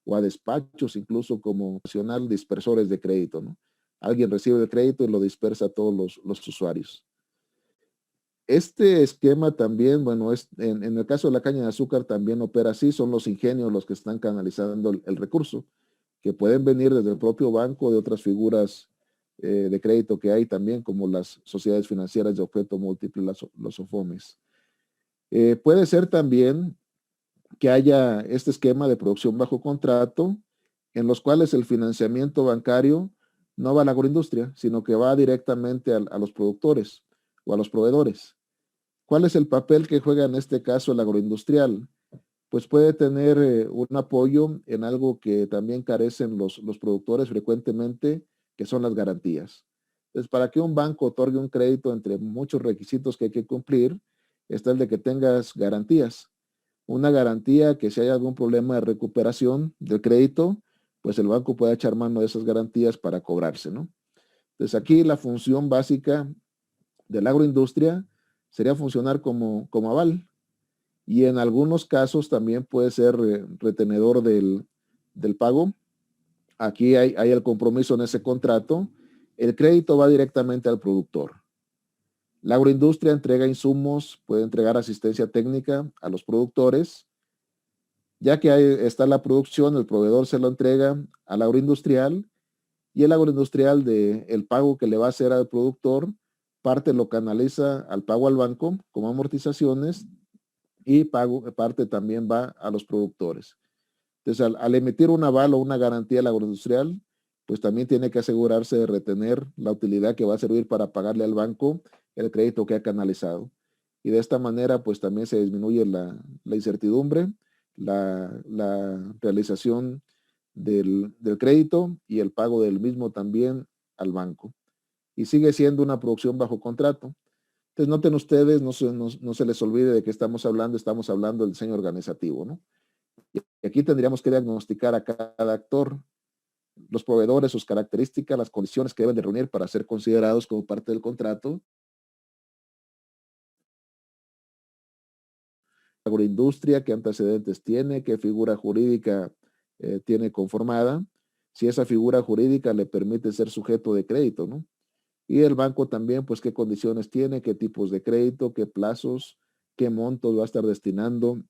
o a despachos, incluso como nacional, dispersores de crédito, ¿no? Alguien recibe el crédito y lo dispersa a todos los usuarios. Este esquema también, bueno, en el caso de la caña de azúcar también opera así, son los ingenios los que están canalizando el recurso, que pueden venir desde el propio banco, de otras figuras de crédito que hay también, como las sociedades financieras de objeto múltiple, los OFOMES. Puede ser también que haya este esquema de producción bajo contrato, en los cuales el financiamiento bancario no va a la agroindustria, sino que va directamente a los productores o a los proveedores. ¿Cuál es el papel que juega en este caso el agroindustrial? Pues puede tener un apoyo en algo que también carecen los productores frecuentemente, que son las garantías. Entonces, para que un banco otorgue un crédito, entre muchos requisitos que hay que cumplir, está el de que tengas garantías. Una garantía que si hay algún problema de recuperación del crédito, pues el banco puede echar mano de esas garantías para cobrarse, ¿no? Entonces, aquí la función básica de la agroindustria sería funcionar como aval, y en algunos casos también puede ser retenedor del pago. Aquí hay el compromiso en ese contrato. El crédito va directamente al productor. La agroindustria entrega insumos, puede entregar asistencia técnica a los productores. Ya que ahí está la producción, el proveedor se lo entrega al agroindustrial, y el agroindustrial el pago que le va a hacer al productor, parte lo canaliza al pago al banco como amortizaciones, y parte también va a los productores. Entonces, al emitir un aval o una garantía al agroindustrial, pues también tiene que asegurarse de retener la utilidad que va a servir para pagarle al banco el crédito que ha canalizado. Y de esta manera, pues también se disminuye la incertidumbre, la realización del crédito y el pago del mismo también al banco. Y sigue siendo una producción bajo contrato. Entonces, noten ustedes, no se les olvide de que estamos hablando del diseño organizativo, ¿no? Y aquí tendríamos que diagnosticar a cada actor, los proveedores, sus características, las condiciones que deben de reunir para ser considerados como parte del contrato. La agroindustria, qué antecedentes tiene, qué figura jurídica tiene conformada, si esa figura jurídica le permite ser sujeto de crédito, ¿no? Y el banco también, pues, qué condiciones tiene, qué tipos de crédito, qué plazos, qué montos va a estar destinando,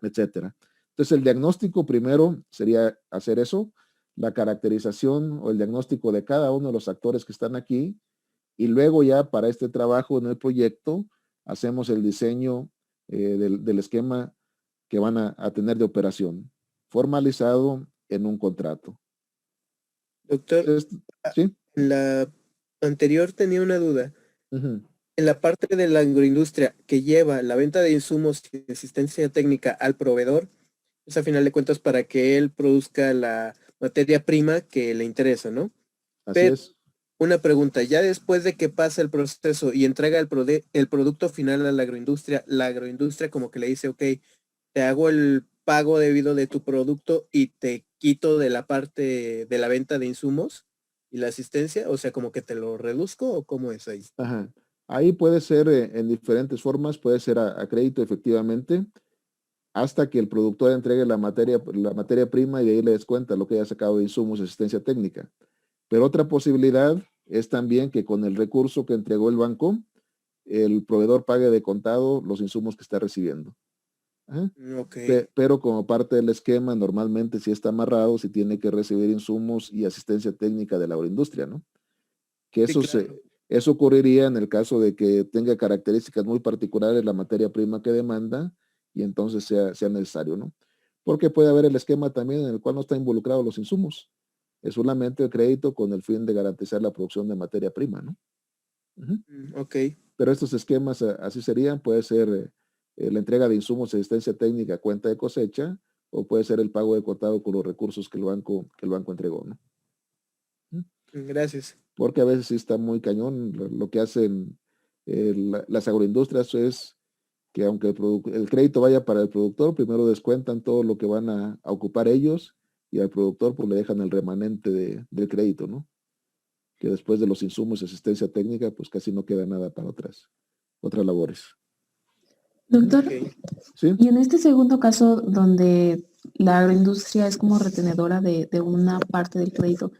etcétera. Entonces, el diagnóstico primero sería hacer eso, la caracterización o el diagnóstico de cada uno de los actores que están aquí, y luego ya para este trabajo en el proyecto hacemos el diseño del esquema que van a tener de operación, formalizado en un contrato. Doctor, Entonces, ¿sí? en la anterior tenía una duda. Ujú. En la parte de la agroindustria que lleva la venta de insumos y asistencia técnica al proveedor, es a final de cuentas para que él produzca la materia prima que le interesa, ¿no? Así Pero es. una pregunta, ya después de que pasa el proceso y entrega el producto final a la agroindustria como que le dice, ok, te hago el pago debido de tu producto y te quito de la parte de la venta de insumos y la asistencia, o sea, como que te lo reduzco o cómo es ahí. Ajá. Ahí puede ser en diferentes formas, puede ser a crédito efectivamente, hasta que el productor entregue la materia prima y de ahí le descuenta lo que haya sacado de insumos y asistencia técnica. Pero otra posibilidad es también que con el recurso que entregó el banco, el proveedor pague de contado los insumos que está recibiendo. Ajá. Ok, Pero como parte del esquema, normalmente si está amarrado, si tiene que recibir insumos y asistencia técnica de la agroindustria, ¿no? Que sí, claro. eso ocurriría en el caso de que tenga características muy particulares la materia prima que demanda, y entonces sea necesario, ¿no? Porque puede haber el esquema también en el cual no están involucrados los insumos. Es solamente el crédito con el fin de garantizar la producción de materia prima, ¿no? Ujú. Ok. Pero estos esquemas así serían, puede ser la entrega de insumos, asistencia técnica, cuenta de cosecha, o puede ser el pago de contado con los recursos que el banco entregó, ¿no? Ujú. Gracias. Porque a veces sí está muy cañón. Lo que hacen las agroindustrias es que aunque el crédito vaya para el productor, primero descuentan todo lo que van a ocupar ellos, y al productor pues le dejan el remanente del crédito, ¿no? Que después de los insumos y asistencia técnica, pues casi no queda nada para otras labores. Doctor, Ok. ¿Sí? y en este segundo caso donde la agroindustria es como retenedora de una parte del crédito,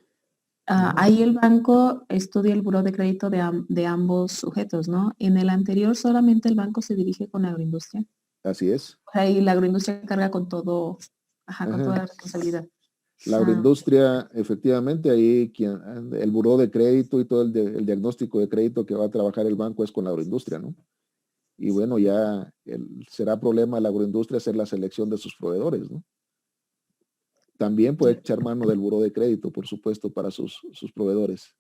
ahí el banco estudia el buró de crédito de ambos sujetos, ¿no? En el anterior solamente el banco se dirige con la agroindustria. Así es. O sea, y la agroindustria carga con todo, con toda Ajá. la responsabilidad. La Ah, agroindustria, efectivamente, ahí el buró de crédito y todo el diagnóstico de crédito que va a trabajar el banco es con la agroindustria, ¿no? Y bueno, ya será problema de la agroindustria hacer la selección de sus proveedores, ¿no? También puede ya. echar mano del buró de crédito, por supuesto, para sus proveedores,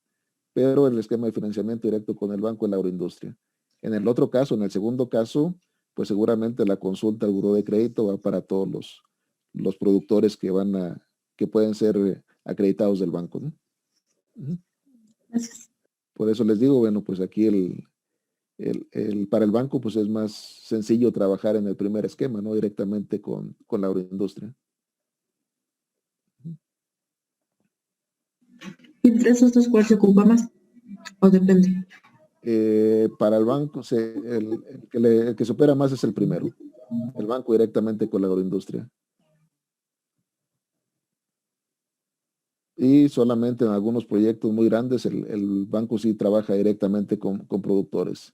pero el esquema de financiamiento directo con el banco es la agroindustria. En el otro caso, en el segundo caso, pues seguramente la consulta al buró de crédito va para todos los productores que pueden ser acreditados del banco, ¿no? Ujú. Gracias. Por eso les digo, bueno, pues aquí para el banco pues es más sencillo trabajar en el primer esquema, ¿no? Directamente con la agroindustria. ¿Y entre esos dos cuál se ocupa más? ¿O depende? Para el banco, el que se opera más es el primero, el banco directamente con la agroindustria. Y solamente en algunos proyectos muy grandes el banco sí trabaja directamente con productores.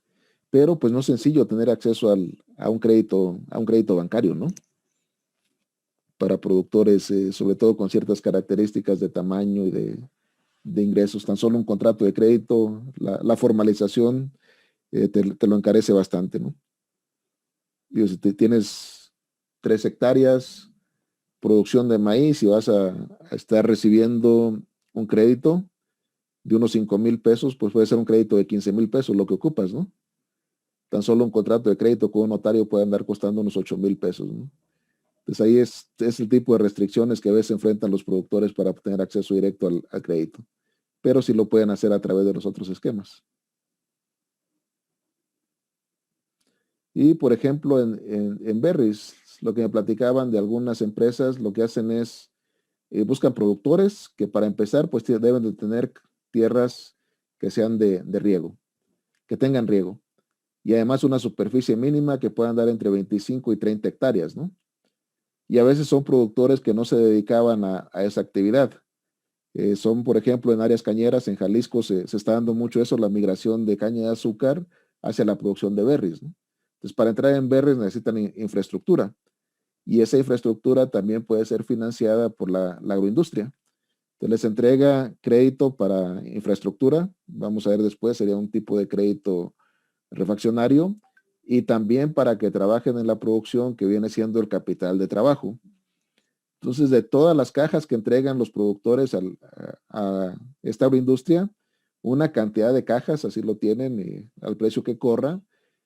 Pero pues no es sencillo tener acceso a un crédito bancario, ¿no? Para productores, sobre todo con ciertas características de tamaño y de ingresos. Tan solo un contrato de crédito, la formalización te lo encarece bastante, ¿no? Digo, si tienes 3 hectáreas, producción de maíz y vas a estar recibiendo un crédito de unos 5,000 pesos, pues puede ser un crédito de 15,000 pesos lo que ocupas, ¿no? Tan solo un contrato de crédito con un notario puede andar costando unos 8,000 pesos, ¿no? Entonces ahí es el tipo de restricciones que a veces enfrentan los productores para obtener acceso directo al crédito, pero sí lo pueden hacer a través de los otros esquemas. Y por ejemplo, en Berries, lo que me platicaban de algunas empresas, lo que hacen es, buscan productores que para empezar, pues deben de tener tierras que sean de riego, que tengan riego. Y además una superficie mínima que puedan dar entre 25 y 30 hectáreas, ¿no? Y a veces son productores que no se dedicaban a esa actividad. Son, por ejemplo, en áreas cañeras, en Jalisco se está dando mucho eso, la migración de caña de azúcar hacia la producción de berries, ¿no? Entonces, para entrar en berries necesitan infraestructura y esa infraestructura también puede ser financiada por la agroindustria. Entonces, les entrega crédito para infraestructura, vamos a ver después, sería un tipo de crédito refaccionario y también para que trabajen en la producción que viene siendo el capital de trabajo. Entonces, de todas las cajas que entregan los productores a esta agroindustria, una cantidad de cajas, así lo tienen al precio que corra,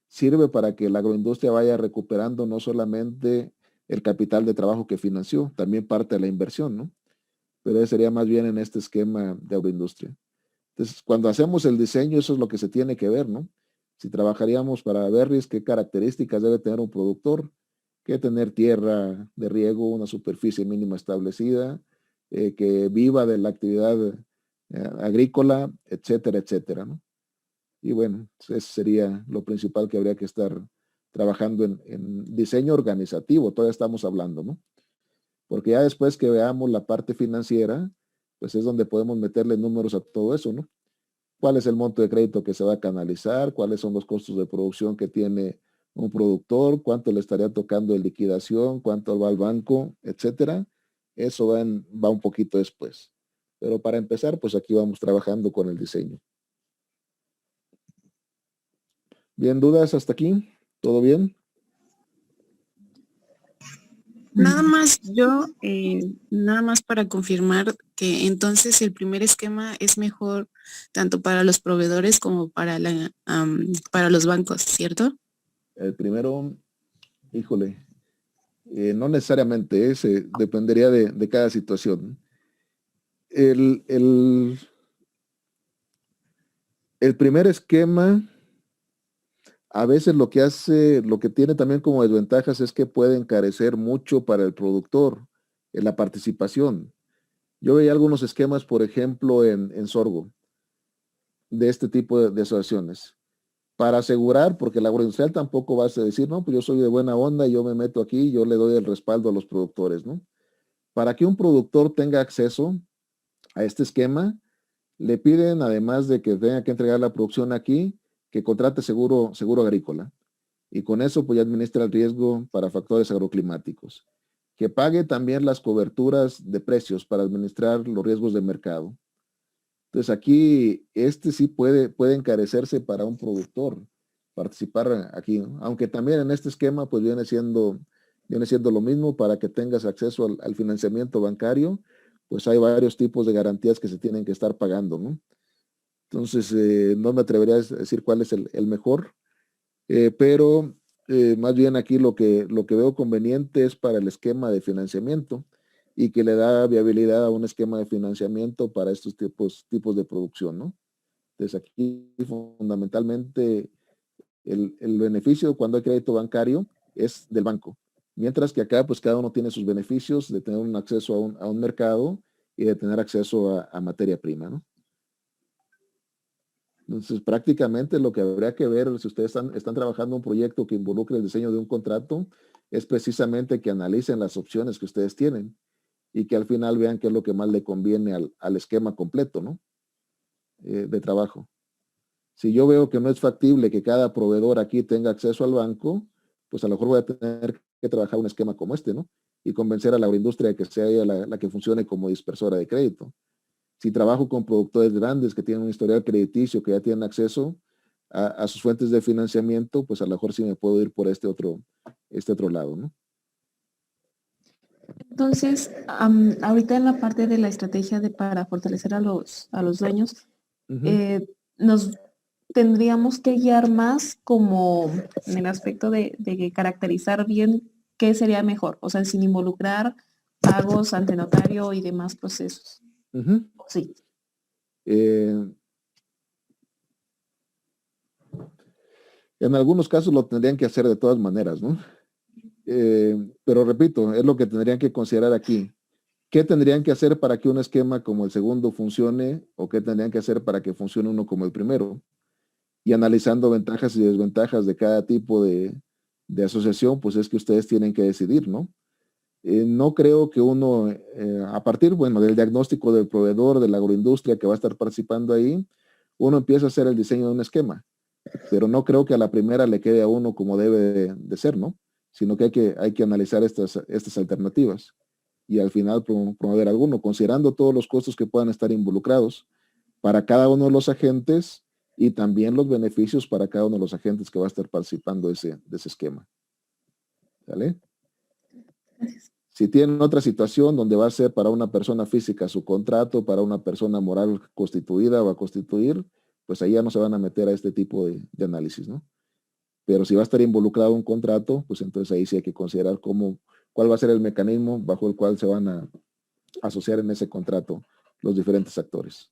sirve para que la agroindustria vaya recuperando no solamente el capital de trabajo que financió, también parte de la inversión, ¿no? Pero ese sería más bien en este esquema de agroindustria. Entonces, cuando hacemos el diseño, eso es lo que se tiene que ver, ¿no? Si trabajaríamos para berries, ¿qué características debe tener un productor? Que tener tierra de riego, una superficie mínima establecida, que viva de la actividad agrícola, etcétera, etcétera, ¿no? Y bueno, eso sería lo principal que habría que estar trabajando en diseño organizativo, todavía estamos hablando, ¿no? Porque ya después que veamos la parte financiera, pues es donde podemos meterle números a todo eso, ¿no? ¿Cuál es el monto de crédito que se va a canalizar? ¿Cuáles son los costos de producción que tiene un productor? ¿Cuánto le estaría tocando de liquidación? ¿Cuánto va al banco? Etcétera. Eso va un poquito después. Pero para empezar, pues aquí vamos trabajando con el diseño. ¿Bien, dudas hasta aquí? ¿Todo bien? Nada más nada más para confirmar que entonces el primer esquema es mejor tanto para los proveedores como para los bancos, ¿cierto? El primero, híjole, no necesariamente, dependería de cada situación. El primer esquema, a veces lo que tiene también como desventajas es que puede encarecer mucho para el productor en la participación. Yo veía algunos esquemas, por ejemplo, en sorgo, de este tipo de asociaciones, para asegurar, porque el agroindustrial tampoco va a decir, no, pues yo soy de buena onda, yo me meto aquí, yo le doy el respaldo a los productores, ¿no? Para que un productor tenga acceso a este esquema, le piden, además de que tenga que entregar la producción aquí, que contrate seguro agrícola. Y con eso, pues ya administra el riesgo para factores agroclimáticos. Que pague también las coberturas de precios para administrar los riesgos de mercado. Entonces aquí, sí puede encarecerse para un productor participar aquí, ¿no? Aunque también en este esquema, pues viene siendo lo mismo para que tengas acceso al financiamiento bancario, pues hay varios tipos de garantías que se tienen que estar pagando, ¿no? Entonces, no me atrevería a decir cuál es el mejor, pero más bien aquí lo que veo conveniente es para el esquema de financiamiento y que le da viabilidad a un esquema de financiamiento para estos tipos de producción, ¿no? Entonces aquí fundamentalmente el beneficio cuando hay crédito bancario es del banco, mientras que acá pues cada uno tiene sus beneficios de tener un acceso a un mercado y de tener acceso a materia prima, ¿no? Entonces, prácticamente lo que habría que ver si ustedes están trabajando un proyecto que involucre el diseño de un contrato es precisamente que analicen las opciones que ustedes tienen y que al final vean qué es lo que más le conviene al esquema completo, ¿no? De trabajo. Si yo veo que no es factible que cada proveedor aquí tenga acceso al banco, pues a lo mejor voy a tener que trabajar un esquema como este, ¿no? Y convencer a la agroindustria de que sea ella la que funcione como dispersora de crédito. Si trabajo con productores grandes que tienen un historial crediticio, que ya tienen acceso a sus fuentes de financiamiento, pues a lo mejor sí me puedo ir por este otro lado, ¿no? Entonces, ahorita en la parte de la estrategia para fortalecer a los dueños, nos tendríamos que guiar más como en el aspecto de caracterizar bien qué sería mejor, o sea, sin involucrar pagos ante notario y demás procesos. Sí. En algunos casos lo tendrían que hacer de todas maneras, ¿no? Pero repito, es lo que tendrían que considerar aquí. ¿Qué tendrían que hacer para que un esquema como el segundo funcione o qué tendrían que hacer para que funcione uno como el primero? Y analizando ventajas y desventajas de cada tipo de asociación, pues es que ustedes tienen que decidir, ¿no? No creo que uno, a partir, bueno, del diagnóstico del proveedor, de la agroindustria que va a estar participando ahí, uno empieza a hacer el diseño de un esquema, pero no creo que a la primera le quede a uno como debe de ser, ¿no? Sino que hay que analizar estas alternativas y al final promover alguno, considerando todos los costos que puedan estar involucrados para cada uno de los agentes y también los beneficios para cada uno de los agentes que va a estar participando de ese esquema. ¿Vale? Si tienen otra situación donde va a ser para una persona física su contrato, para una persona moral constituida o a constituir, pues ahí ya no se van a meter a este tipo de análisis, ¿no? Pero si va a estar involucrado un contrato, pues entonces ahí sí hay que considerar cuál va a ser el mecanismo bajo el cual se van a asociar en ese contrato los diferentes actores.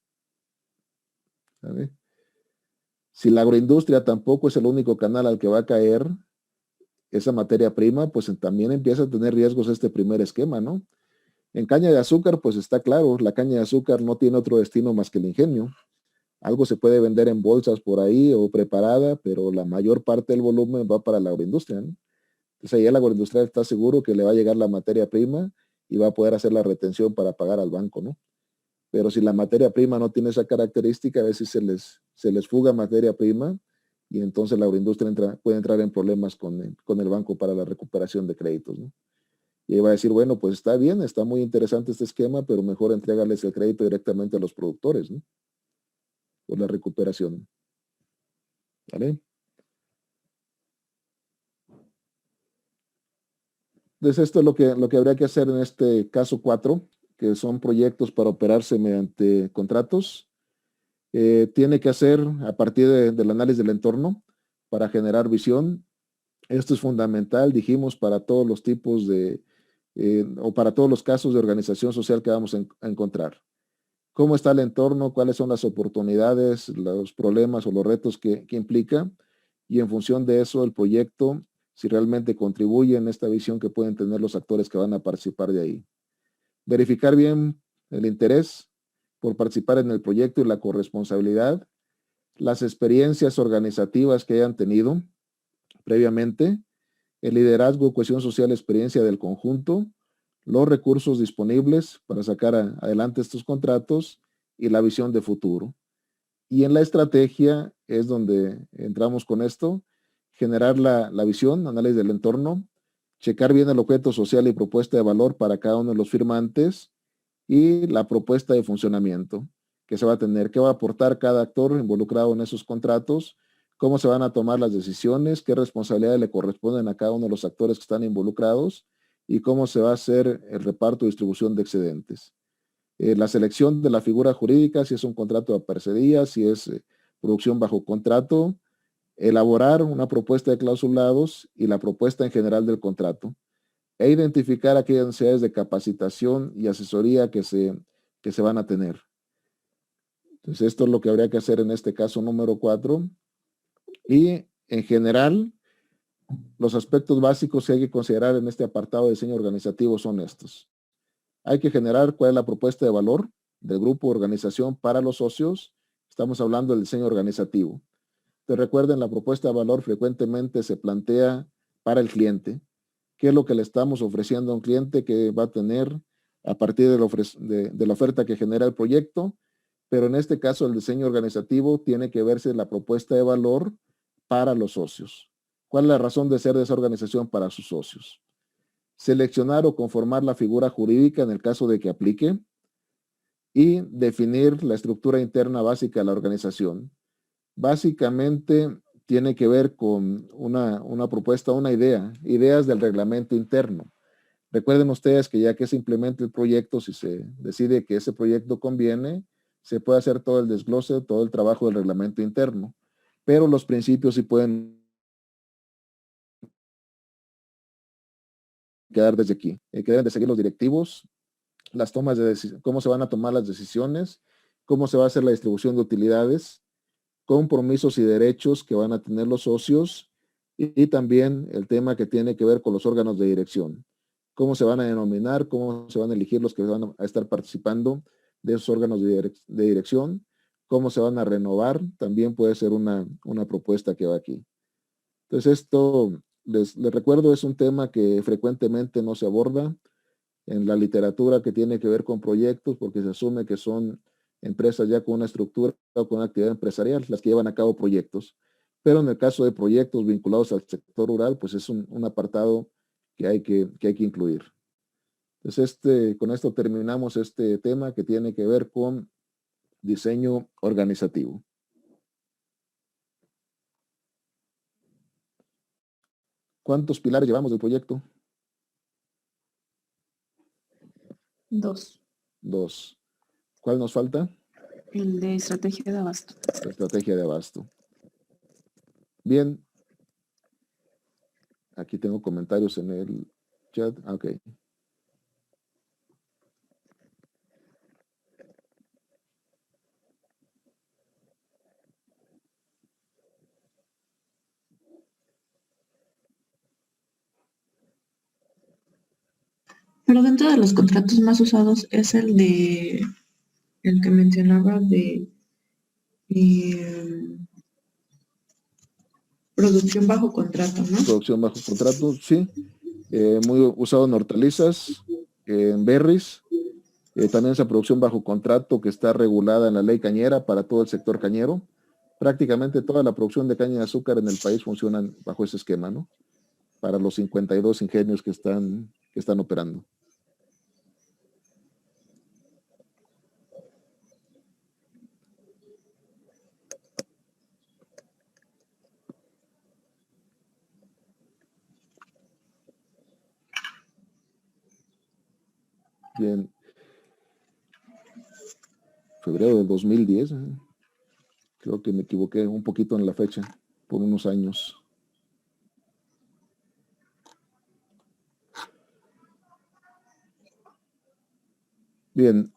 ¿Vale? Si la agroindustria tampoco es el único canal al que va a caer esa materia prima, pues también empieza a tener riesgos este primer esquema, ¿no? En caña de azúcar, pues está claro, la caña de azúcar no tiene otro destino más que el ingenio. Algo se puede vender en bolsas por ahí o preparada, pero la mayor parte del volumen va para la agroindustria, ¿no? Entonces ahí el agroindustrial está seguro que le va a llegar la materia prima y va a poder hacer la retención para pagar al banco, ¿no? Pero si la materia prima no tiene esa característica, a veces se les fuga materia prima y entonces la agroindustria puede entrar en problemas con el banco para la recuperación de créditos, ¿no? Y ahí va a decir, bueno, pues está bien, está muy interesante este esquema, pero mejor entregarles el crédito directamente a los productores, ¿no? Por la recuperación. ¿Vale? Entonces esto es lo que habría que hacer en este caso 4, que son proyectos para operarse mediante contratos. Tiene que hacer a partir del análisis del entorno para generar visión. Esto es fundamental, dijimos, para todos los tipos o para todos los casos de organización social que vamos a encontrar. ¿Cómo está el entorno? ¿Cuáles son las oportunidades, los problemas o los retos que implica? Y en función de eso, el proyecto, si realmente contribuye en esta visión que pueden tener los actores que van a participar de ahí. Verificar bien el interés por participar en el proyecto y la corresponsabilidad. las experiencias organizativas que hayan tenido previamente, el liderazgo, cohesión social, experiencia del conjunto, los recursos disponibles para sacar adelante estos contratos y la visión de futuro. Y en la estrategia es donde entramos con esto, generar la visión, análisis del entorno, checar bien el objeto social y propuesta de valor para cada uno de los firmantes y la propuesta de funcionamiento que se va a tener, qué va a aportar cada actor involucrado en esos contratos, cómo se van a tomar las decisiones, qué responsabilidades le corresponden a cada uno de los actores que están involucrados y cómo se va a hacer el reparto y distribución de excedentes. La selección de la figura jurídica, si es un contrato a parcería, si es producción bajo contrato, elaborar una propuesta de clausulados y la propuesta en general del contrato, e identificar aquellas necesidades de capacitación y asesoría que se van a tener. Entonces, esto es lo que habría que hacer en este caso número 4. Y en general, los aspectos básicos que hay que considerar en este apartado de diseño organizativo son estos. Hay que generar cuál es la propuesta de valor del grupo o organización para los socios. Estamos hablando del diseño organizativo. Entonces, recuerden, la propuesta de valor frecuentemente se plantea para el cliente. ¿Qué es lo que le estamos ofreciendo a un cliente que va a tener a partir de la oferta que genera el proyecto? Pero en este caso, el diseño organizativo tiene que verse la propuesta de valor para los socios. ¿Cuál es la razón de ser de esa organización para sus socios? Seleccionar o conformar la figura jurídica en el caso de que aplique y definir la estructura interna básica de la organización. Básicamente tiene que ver con una propuesta, una idea, ideas del reglamento interno. Recuerden ustedes que ya que se implemente el proyecto, si se decide que ese proyecto conviene, se puede hacer todo el desglose, todo el trabajo del reglamento interno, pero los principios sí pueden quedar desde aquí, que deben de seguir los directivos, las tomas de decisiones, cómo se van a tomar las decisiones, cómo se va a hacer la distribución de utilidades, compromisos y derechos que van a tener los socios y también el tema que tiene que ver con los órganos de dirección. Cómo se van a denominar, cómo se van a elegir los que van a estar participando de esos órganos de dirección, cómo se van a renovar, también puede ser una propuesta que va aquí. Entonces esto, les recuerdo, es un tema que frecuentemente no se aborda en la literatura que tiene que ver con proyectos, porque se asume que son empresas ya con una estructura o con una actividad empresarial, las que llevan a cabo proyectos. Pero en el caso de proyectos vinculados al sector rural, pues es un apartado que hay que incluir. Entonces, con esto terminamos este tema que tiene que ver con diseño organizativo. ¿Cuántos pilares llevamos del proyecto? 2. 2. ¿Cuál nos falta? El de estrategia de abasto. La estrategia de abasto. Bien. Aquí tengo comentarios en el chat. Ok. Pero dentro de los contratos más usados es el que mencionaba de producción bajo contrato, ¿no? Producción bajo contrato, sí. Muy usado en hortalizas, en berries. También esa producción bajo contrato que está regulada en la ley cañera para todo el sector cañero. Prácticamente toda la producción de caña de azúcar en el país funciona bajo ese esquema, ¿no? Para los 52 ingenios que están operando. Bien. Febrero del 2010. Creo que me equivoqué un poquito en la fecha, por unos años. Bien.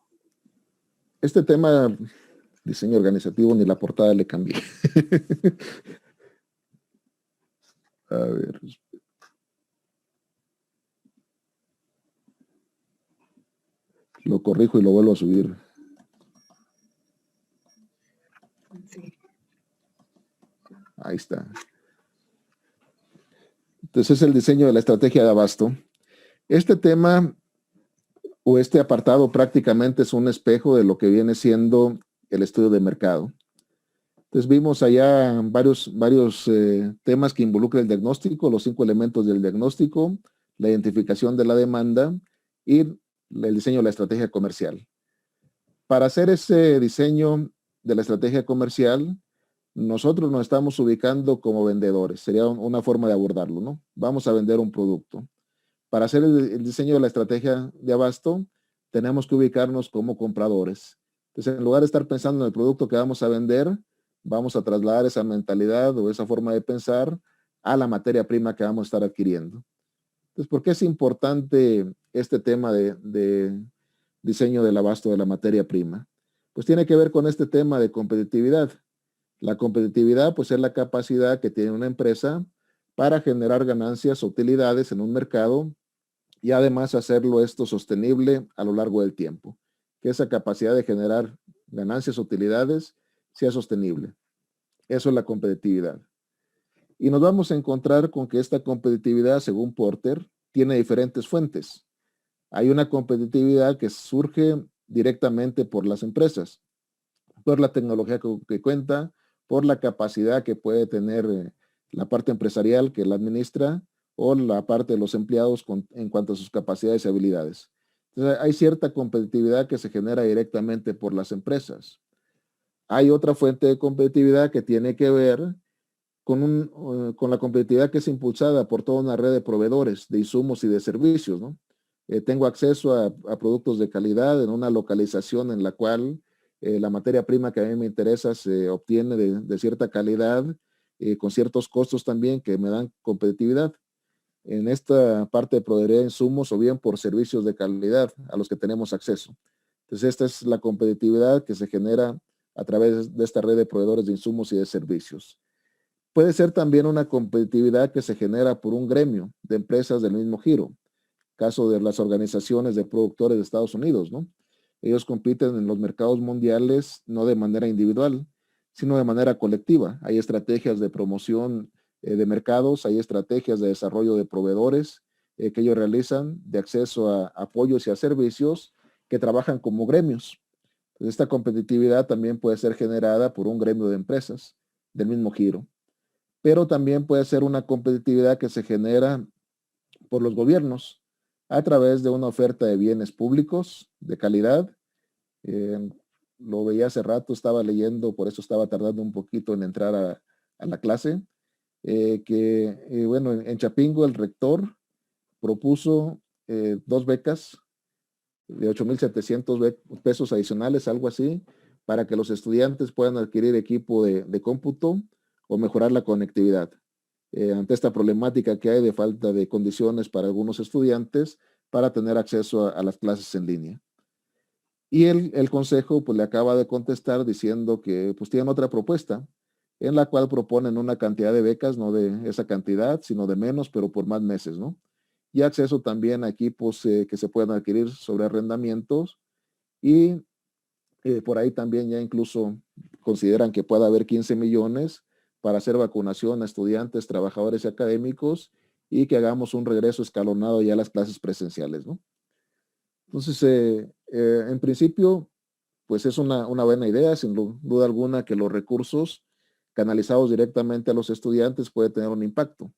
Este tema, diseño organizativo, ni la portada le cambié. A ver. Lo corrijo y lo vuelvo a subir. Sí. Ahí está. Entonces es el diseño de la estrategia de abasto. Este tema o este apartado prácticamente es un espejo de lo que viene siendo el estudio de mercado. Entonces vimos allá varios temas que involucran el diagnóstico, los 5 elementos del diagnóstico, la identificación de la demanda y el diseño de la estrategia comercial. Para hacer ese diseño de la estrategia comercial, nosotros nos estamos ubicando como vendedores. Sería una forma de abordarlo, ¿no? Vamos a vender un producto. Para hacer el diseño de la estrategia de abasto, tenemos que ubicarnos como compradores. Entonces, en lugar de estar pensando en el producto que vamos a vender, vamos a trasladar esa mentalidad o esa forma de pensar a la materia prima que vamos a estar adquiriendo. Entonces, ¿por qué es importante este tema de diseño del abasto de la materia prima? Pues tiene que ver con este tema de competitividad. La competitividad, pues, es la capacidad que tiene una empresa para generar ganancias o utilidades en un mercado y además hacerlo esto sostenible a lo largo del tiempo. Que esa capacidad de generar ganancias o utilidades sea sostenible. Eso es la competitividad. Y nos vamos a encontrar con que esta competitividad, según Porter, tiene diferentes fuentes. Hay una competitividad que surge directamente por las empresas, por la tecnología que cuenta, por la capacidad que puede tener la parte empresarial que la administra o la parte de los empleados en cuanto a sus capacidades y habilidades. Entonces, hay cierta competitividad que se genera directamente por las empresas. Hay otra fuente de competitividad que tiene que ver con la competitividad que es impulsada por toda una red de proveedores de insumos y de servicios, ¿no? Tengo acceso a productos de calidad en una localización en la cual la materia prima que a mí me interesa se obtiene de cierta calidad, con ciertos costos también que me dan competitividad. En esta parte de proveeduría de insumos o bien por servicios de calidad a los que tenemos acceso. Entonces, esta es la competitividad que se genera a través de esta red de proveedores de insumos y de servicios. Puede ser también una competitividad que se genera por un gremio de empresas del mismo giro. Caso de las organizaciones de productores de Estados Unidos, ¿no? Ellos compiten en los mercados mundiales no de manera individual, sino de manera colectiva. Hay estrategias de promoción de mercados, hay estrategias de desarrollo de proveedores que ellos realizan, de acceso a apoyos y a servicios que trabajan como gremios. Esta competitividad también puede ser generada por un gremio de empresas del mismo giro, pero también puede ser una competitividad que se genera por los gobiernos a través de una oferta de bienes públicos de calidad. Lo veía hace rato, estaba leyendo, por eso estaba tardando un poquito en entrar a la clase, bueno, en Chapingo el rector propuso 2 becas de 8,700 pesos adicionales, algo así, para que los estudiantes puedan adquirir equipo de cómputo o mejorar la conectividad. Ante esta problemática que hay de falta de condiciones para algunos estudiantes para tener acceso a las clases en línea. Y el consejo pues le acaba de contestar diciendo que pues tienen otra propuesta en la cual proponen una cantidad de becas, no de esa cantidad, sino de menos, pero por más meses, ¿no? Y acceso también a equipos que se puedan adquirir sobre arrendamientos y por ahí también ya incluso consideran que pueda haber 15 millones para hacer vacunación a estudiantes, trabajadores y académicos y que hagamos un regreso escalonado ya a las clases presenciales, ¿no? Entonces, en principio, pues es una buena idea, sin duda alguna que los recursos canalizados directamente a los estudiantes puede tener un impacto.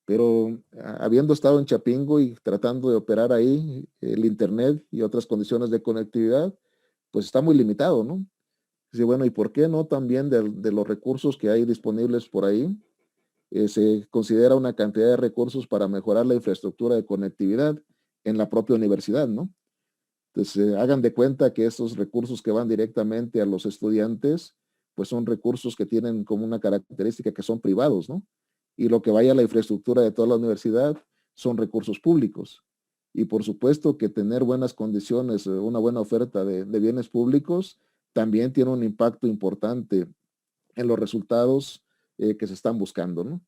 Pero habiendo estado en Chapingo y tratando de operar ahí el internet y otras condiciones de conectividad, pues está muy limitado, ¿no? Dice, bueno, ¿y por qué no también de los recursos que hay disponibles por ahí? Se considera una cantidad de recursos para mejorar la infraestructura de conectividad en la propia universidad, ¿no? Entonces, hagan de cuenta que esos recursos que van directamente a los estudiantes, pues son recursos que tienen como una característica que son privados, ¿no? Y lo que vaya a la infraestructura de toda la universidad son recursos públicos. Y por supuesto que tener buenas condiciones, una buena oferta de bienes públicos, también tiene un impacto importante en los resultados que se están buscando, ¿no?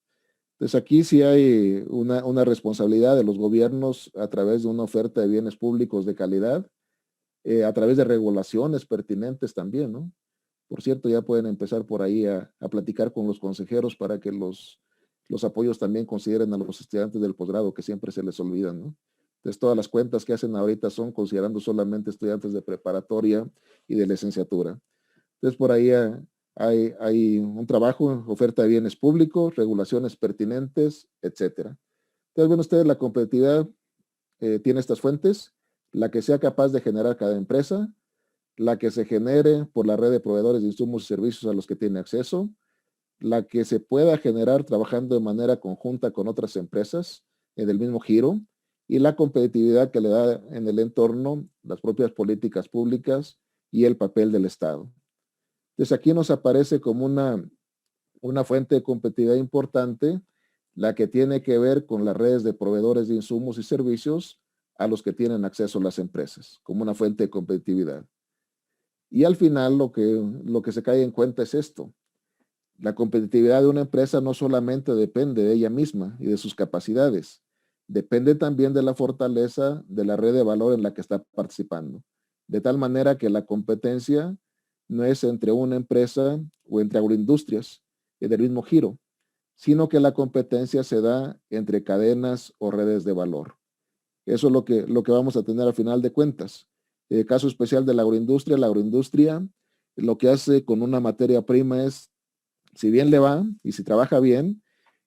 Entonces aquí sí hay una responsabilidad de los gobiernos a través de una oferta de bienes públicos de calidad, a través de regulaciones pertinentes también, ¿no? Por cierto, ya pueden empezar por ahí a platicar con los consejeros para que los apoyos también consideren a los estudiantes del posgrado, que siempre se les olvidan, ¿no? Entonces, todas las cuentas que hacen ahorita son considerando solamente estudiantes de preparatoria y de licenciatura. Entonces, por ahí hay un trabajo, oferta de bienes públicos, regulaciones pertinentes, etcétera. Entonces, ven ustedes, la competitividad tiene estas fuentes, la que sea capaz de generar cada empresa, la que se genere por la red de proveedores de insumos y servicios a los que tiene acceso, la que se pueda generar trabajando de manera conjunta con otras empresas en el mismo giro, y la competitividad que le da en el entorno las propias políticas públicas y el papel del Estado. Entonces aquí nos aparece como una fuente de competitividad importante, la que tiene que ver con las redes de proveedores de insumos y servicios a los que tienen acceso las empresas, como una fuente de competitividad. Y al final lo que se cae en cuenta es esto. La competitividad de una empresa no solamente depende de ella misma y de sus capacidades, depende también de la fortaleza de la red de valor en la que está participando. De tal manera que la competencia no es entre una empresa o entre agroindustrias del mismo giro, sino que la competencia se da entre cadenas o redes de valor. Eso es lo que vamos a tener al final de cuentas. El caso especial de la agroindustria lo que hace con una materia prima es, si bien le va y si trabaja bien,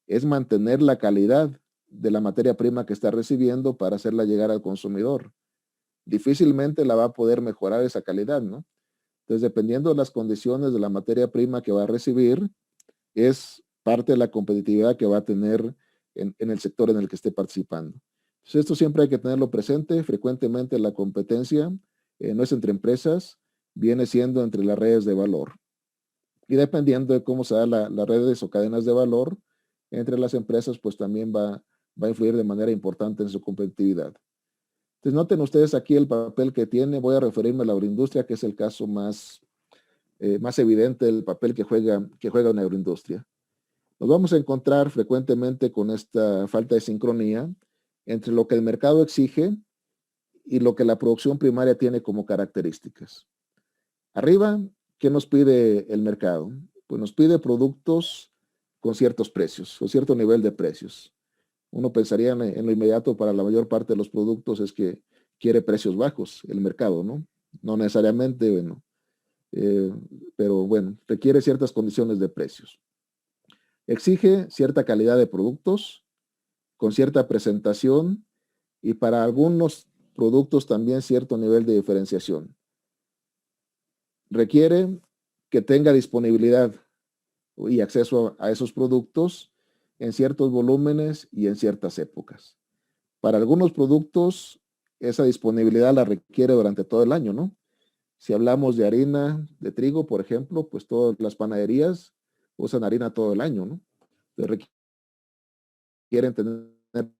es mantener la calidad de la materia prima que está recibiendo para hacerla llegar al consumidor. Difícilmente la va a poder mejorar esa calidad, ¿no? Entonces, dependiendo de las condiciones de la materia prima que va a recibir, es parte de la competitividad que va a tener en el sector en el que esté participando. Entonces, esto siempre hay que tenerlo presente. Frecuentemente la competencia no es entre empresas, viene siendo entre las redes de valor. Y dependiendo de cómo se da las redes o cadenas de valor entre las empresas, pues también va a influir de manera importante en su competitividad. Entonces, noten ustedes aquí el papel que tiene. Voy a referirme a la agroindustria, que es el caso más evidente del papel que juega una agroindustria. Nos vamos a encontrar frecuentemente con esta falta de sincronía entre lo que el mercado exige y lo que la producción primaria tiene como características. Arriba, ¿qué nos pide el mercado? Pues nos pide productos con ciertos precios, o cierto nivel de precios. Uno pensaría en lo inmediato para la mayor parte de los productos es que quiere precios bajos el mercado, ¿no? No necesariamente, bueno, pero bueno, requiere ciertas condiciones de precios. Exige cierta calidad de productos, con cierta presentación y para algunos productos también cierto nivel de diferenciación. Requiere que tenga disponibilidad y acceso a esos productos en ciertos volúmenes y en ciertas épocas. Para algunos productos, esa disponibilidad la requiere durante todo el año, ¿no? Si hablamos de harina de trigo, por ejemplo, pues todas las panaderías usan harina todo el año, ¿no? Entonces requieren tener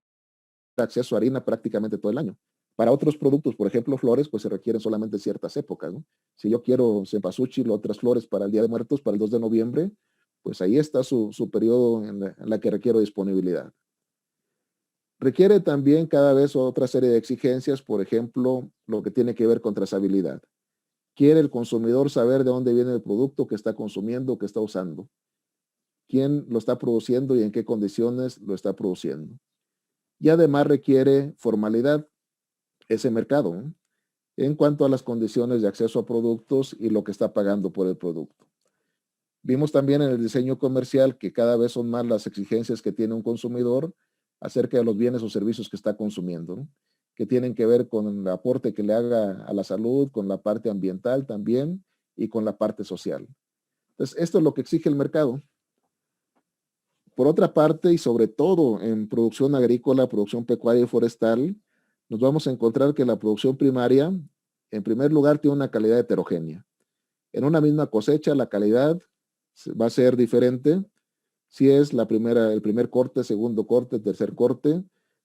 acceso a harina prácticamente todo el año. Para otros productos, por ejemplo, flores, pues se requieren solamente ciertas épocas, ¿no? Si yo quiero cempasúchil o otras flores para el Día de Muertos, para el 2 de noviembre, pues ahí está su periodo en la que requiero disponibilidad. Requiere también cada vez otra serie de exigencias, por ejemplo, lo que tiene que ver con trazabilidad. Quiere el consumidor saber de dónde viene el producto que está consumiendo, que está usando, quién lo está produciendo y en qué condiciones lo está produciendo. Y además requiere formalidad ese mercado, ¿no?, en cuanto a las condiciones de acceso a productos y lo que está pagando por el producto. Vimos también en el diseño comercial que cada vez son más las exigencias que tiene un consumidor acerca de los bienes o servicios que está consumiendo, ¿no?, que tienen que ver con el aporte que le haga a la salud, con la parte ambiental también y con la parte social. Entonces, esto es lo que exige el mercado. Por otra parte, y sobre todo en producción agrícola, producción pecuaria y forestal, nos vamos a encontrar que la producción primaria, en primer lugar, tiene una calidad heterogénea. En una misma cosecha, la calidad va a ser diferente si es el primer corte, segundo corte, tercer corte,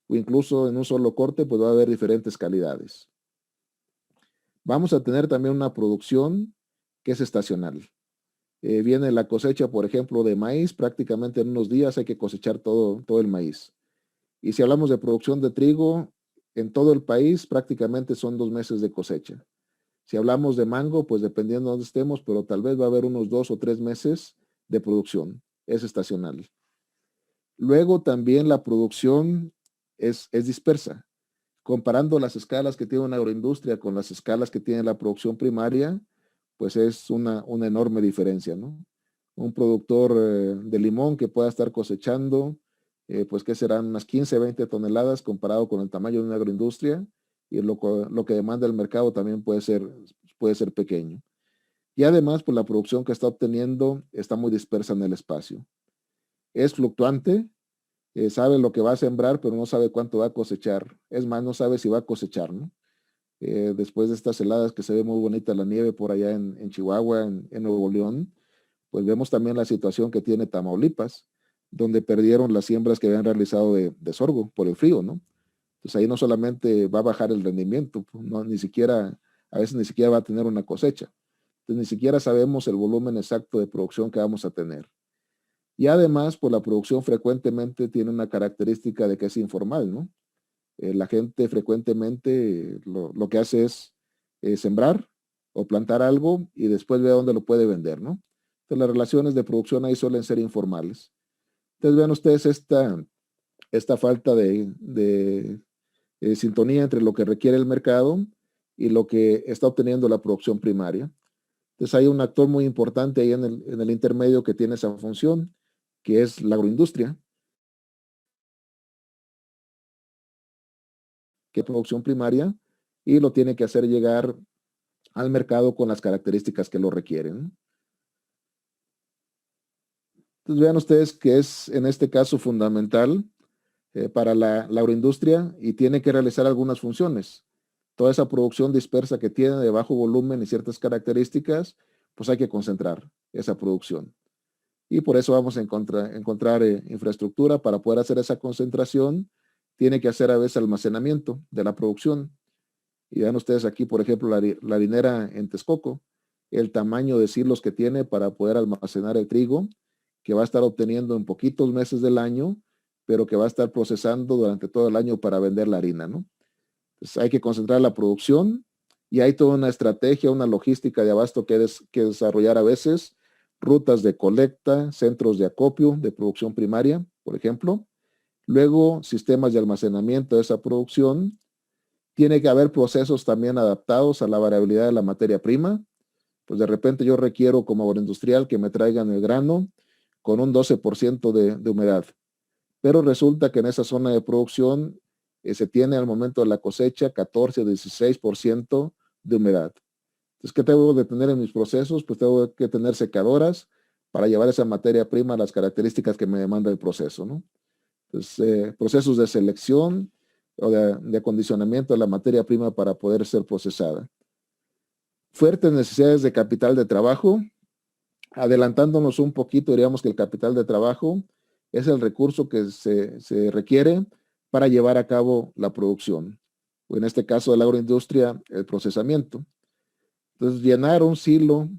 o incluso en un solo corte, pues va a haber diferentes calidades. Vamos a tener también una producción que es estacional. Viene la cosecha, por ejemplo, de maíz, prácticamente en unos días hay que cosechar todo el maíz. Y si hablamos de producción de trigo, en todo el país prácticamente son 2 meses de cosecha. Si hablamos de mango, pues dependiendo de dónde estemos, pero tal vez va a haber unos 2 o 3 meses de producción. Es estacional. Luego también la producción es dispersa. Comparando las escalas que tiene una agroindustria con las escalas que tiene la producción primaria, pues es una enorme diferencia, ¿no? Un productor de limón que pueda estar cosechando, pues que serán unas 15, 20 toneladas comparado con el tamaño de una agroindustria, y lo que demanda el mercado también puede ser pequeño. Y además, pues la producción que está obteniendo está muy dispersa en el espacio. Es fluctuante, sabe lo que va a sembrar, pero no sabe cuánto va a cosechar. Es más, no sabe si va a cosechar, ¿no? Después de estas heladas que se ve muy bonita la nieve por allá en Chihuahua, en Nuevo León, pues vemos también la situación que tiene Tamaulipas, donde perdieron las siembras que habían realizado de sorgo por el frío, ¿no? Entonces ahí no solamente va a bajar el rendimiento, pues, no, ni siquiera, a veces ni siquiera va a tener una cosecha. Entonces ni siquiera sabemos el volumen exacto de producción que vamos a tener. Y además, pues la producción frecuentemente tiene una característica de que es informal, ¿no? La gente frecuentemente lo que hace es sembrar o plantar algo y después ve a dónde lo puede vender, ¿no? Entonces las relaciones de producción ahí suelen ser informales. Entonces vean ustedes esta falta de sintonía entre lo que requiere el mercado y lo que está obteniendo la producción primaria. Entonces hay un actor muy importante ahí en el intermedio que tiene esa función, que es la agroindustria, que es producción primaria, y lo tiene que hacer llegar al mercado con las características que lo requieren. Entonces vean ustedes que es en este caso fundamental para la agroindustria y tiene que realizar algunas funciones. Toda esa producción dispersa que tiene de bajo volumen y ciertas características, pues hay que concentrar esa producción. Y por eso vamos a encontrar infraestructura para poder hacer esa concentración. Tiene que hacer a veces almacenamiento de la producción. Y vean ustedes aquí, por ejemplo, la harinera en Texcoco, el tamaño de silos que tiene para poder almacenar el trigo, que va a estar obteniendo en poquitos meses del año, pero que va a estar procesando durante todo el año para vender la harina, ¿no? Entonces hay que concentrar la producción y hay toda una estrategia, una logística de abasto que desarrollar a veces, rutas de colecta, centros de acopio de producción primaria, por ejemplo. Luego, sistemas de almacenamiento de esa producción. Tiene que haber procesos también adaptados a la variabilidad de la materia prima. Pues de repente yo requiero como agroindustrial que me traigan el grano con un 12% de humedad. Pero resulta que en esa zona de producción se tiene al momento de la cosecha 14 o 16% de humedad. Entonces, ¿qué tengo que tener en mis procesos? Pues tengo que tener secadoras para llevar esa materia prima a las características que me demanda el proceso, ¿no? Entonces, procesos de selección o de acondicionamiento de la materia prima para poder ser procesada. Fuertes necesidades de capital de trabajo. Adelantándonos un poquito, diríamos que el capital de trabajo es el recurso que se requiere para llevar a cabo la producción, o en este caso de la agroindustria, el procesamiento. Entonces, llenar un silo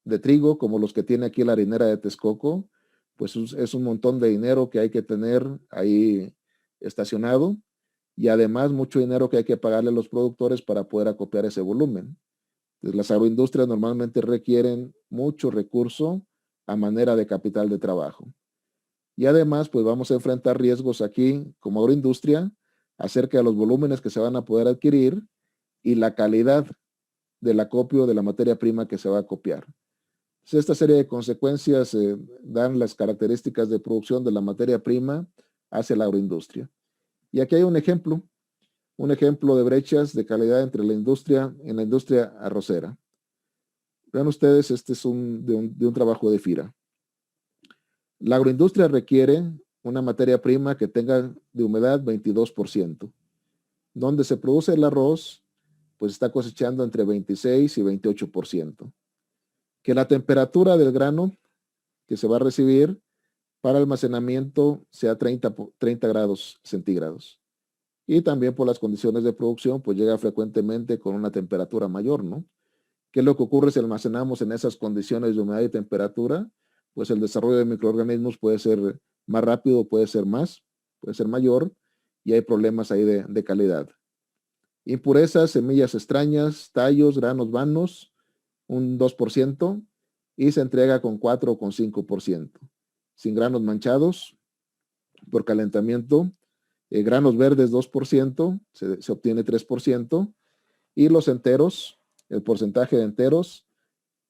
de trigo, como los que tiene aquí la harinera de Texcoco, pues es un montón de dinero que hay que tener ahí estacionado, y además mucho dinero que hay que pagarle a los productores para poder acopiar ese volumen. Entonces, las agroindustrias normalmente requieren mucho recurso a manera de capital de trabajo. Y además, pues vamos a enfrentar riesgos aquí como agroindustria acerca de los volúmenes que se van a poder adquirir y la calidad del acopio de la materia prima que se va a copiar. Entonces, esta serie de consecuencias dan las características de producción de la materia prima hacia la agroindustria. Y aquí hay un ejemplo de brechas de calidad entre la industria en la industria arrocera. Vean ustedes, este es de un trabajo de FIRA. La agroindustria requiere una materia prima que tenga de humedad 22%. Donde se produce el arroz, pues está cosechando entre 26 y 28%. Que la temperatura del grano que se va a recibir para almacenamiento sea 30 grados centígrados. Y también por las condiciones de producción, pues llega frecuentemente con una temperatura mayor, ¿no? ¿Qué es lo que ocurre si almacenamos en esas condiciones de humedad y temperatura? Pues el desarrollo de microorganismos puede ser más rápido, puede ser mayor, y hay problemas ahí de calidad. Impurezas, semillas extrañas, tallos, granos vanos, un 2%, y se entrega con 4 o con 5%. Sin granos manchados por calentamiento, granos verdes 2%, se obtiene 3%, y los enteros, el porcentaje de enteros,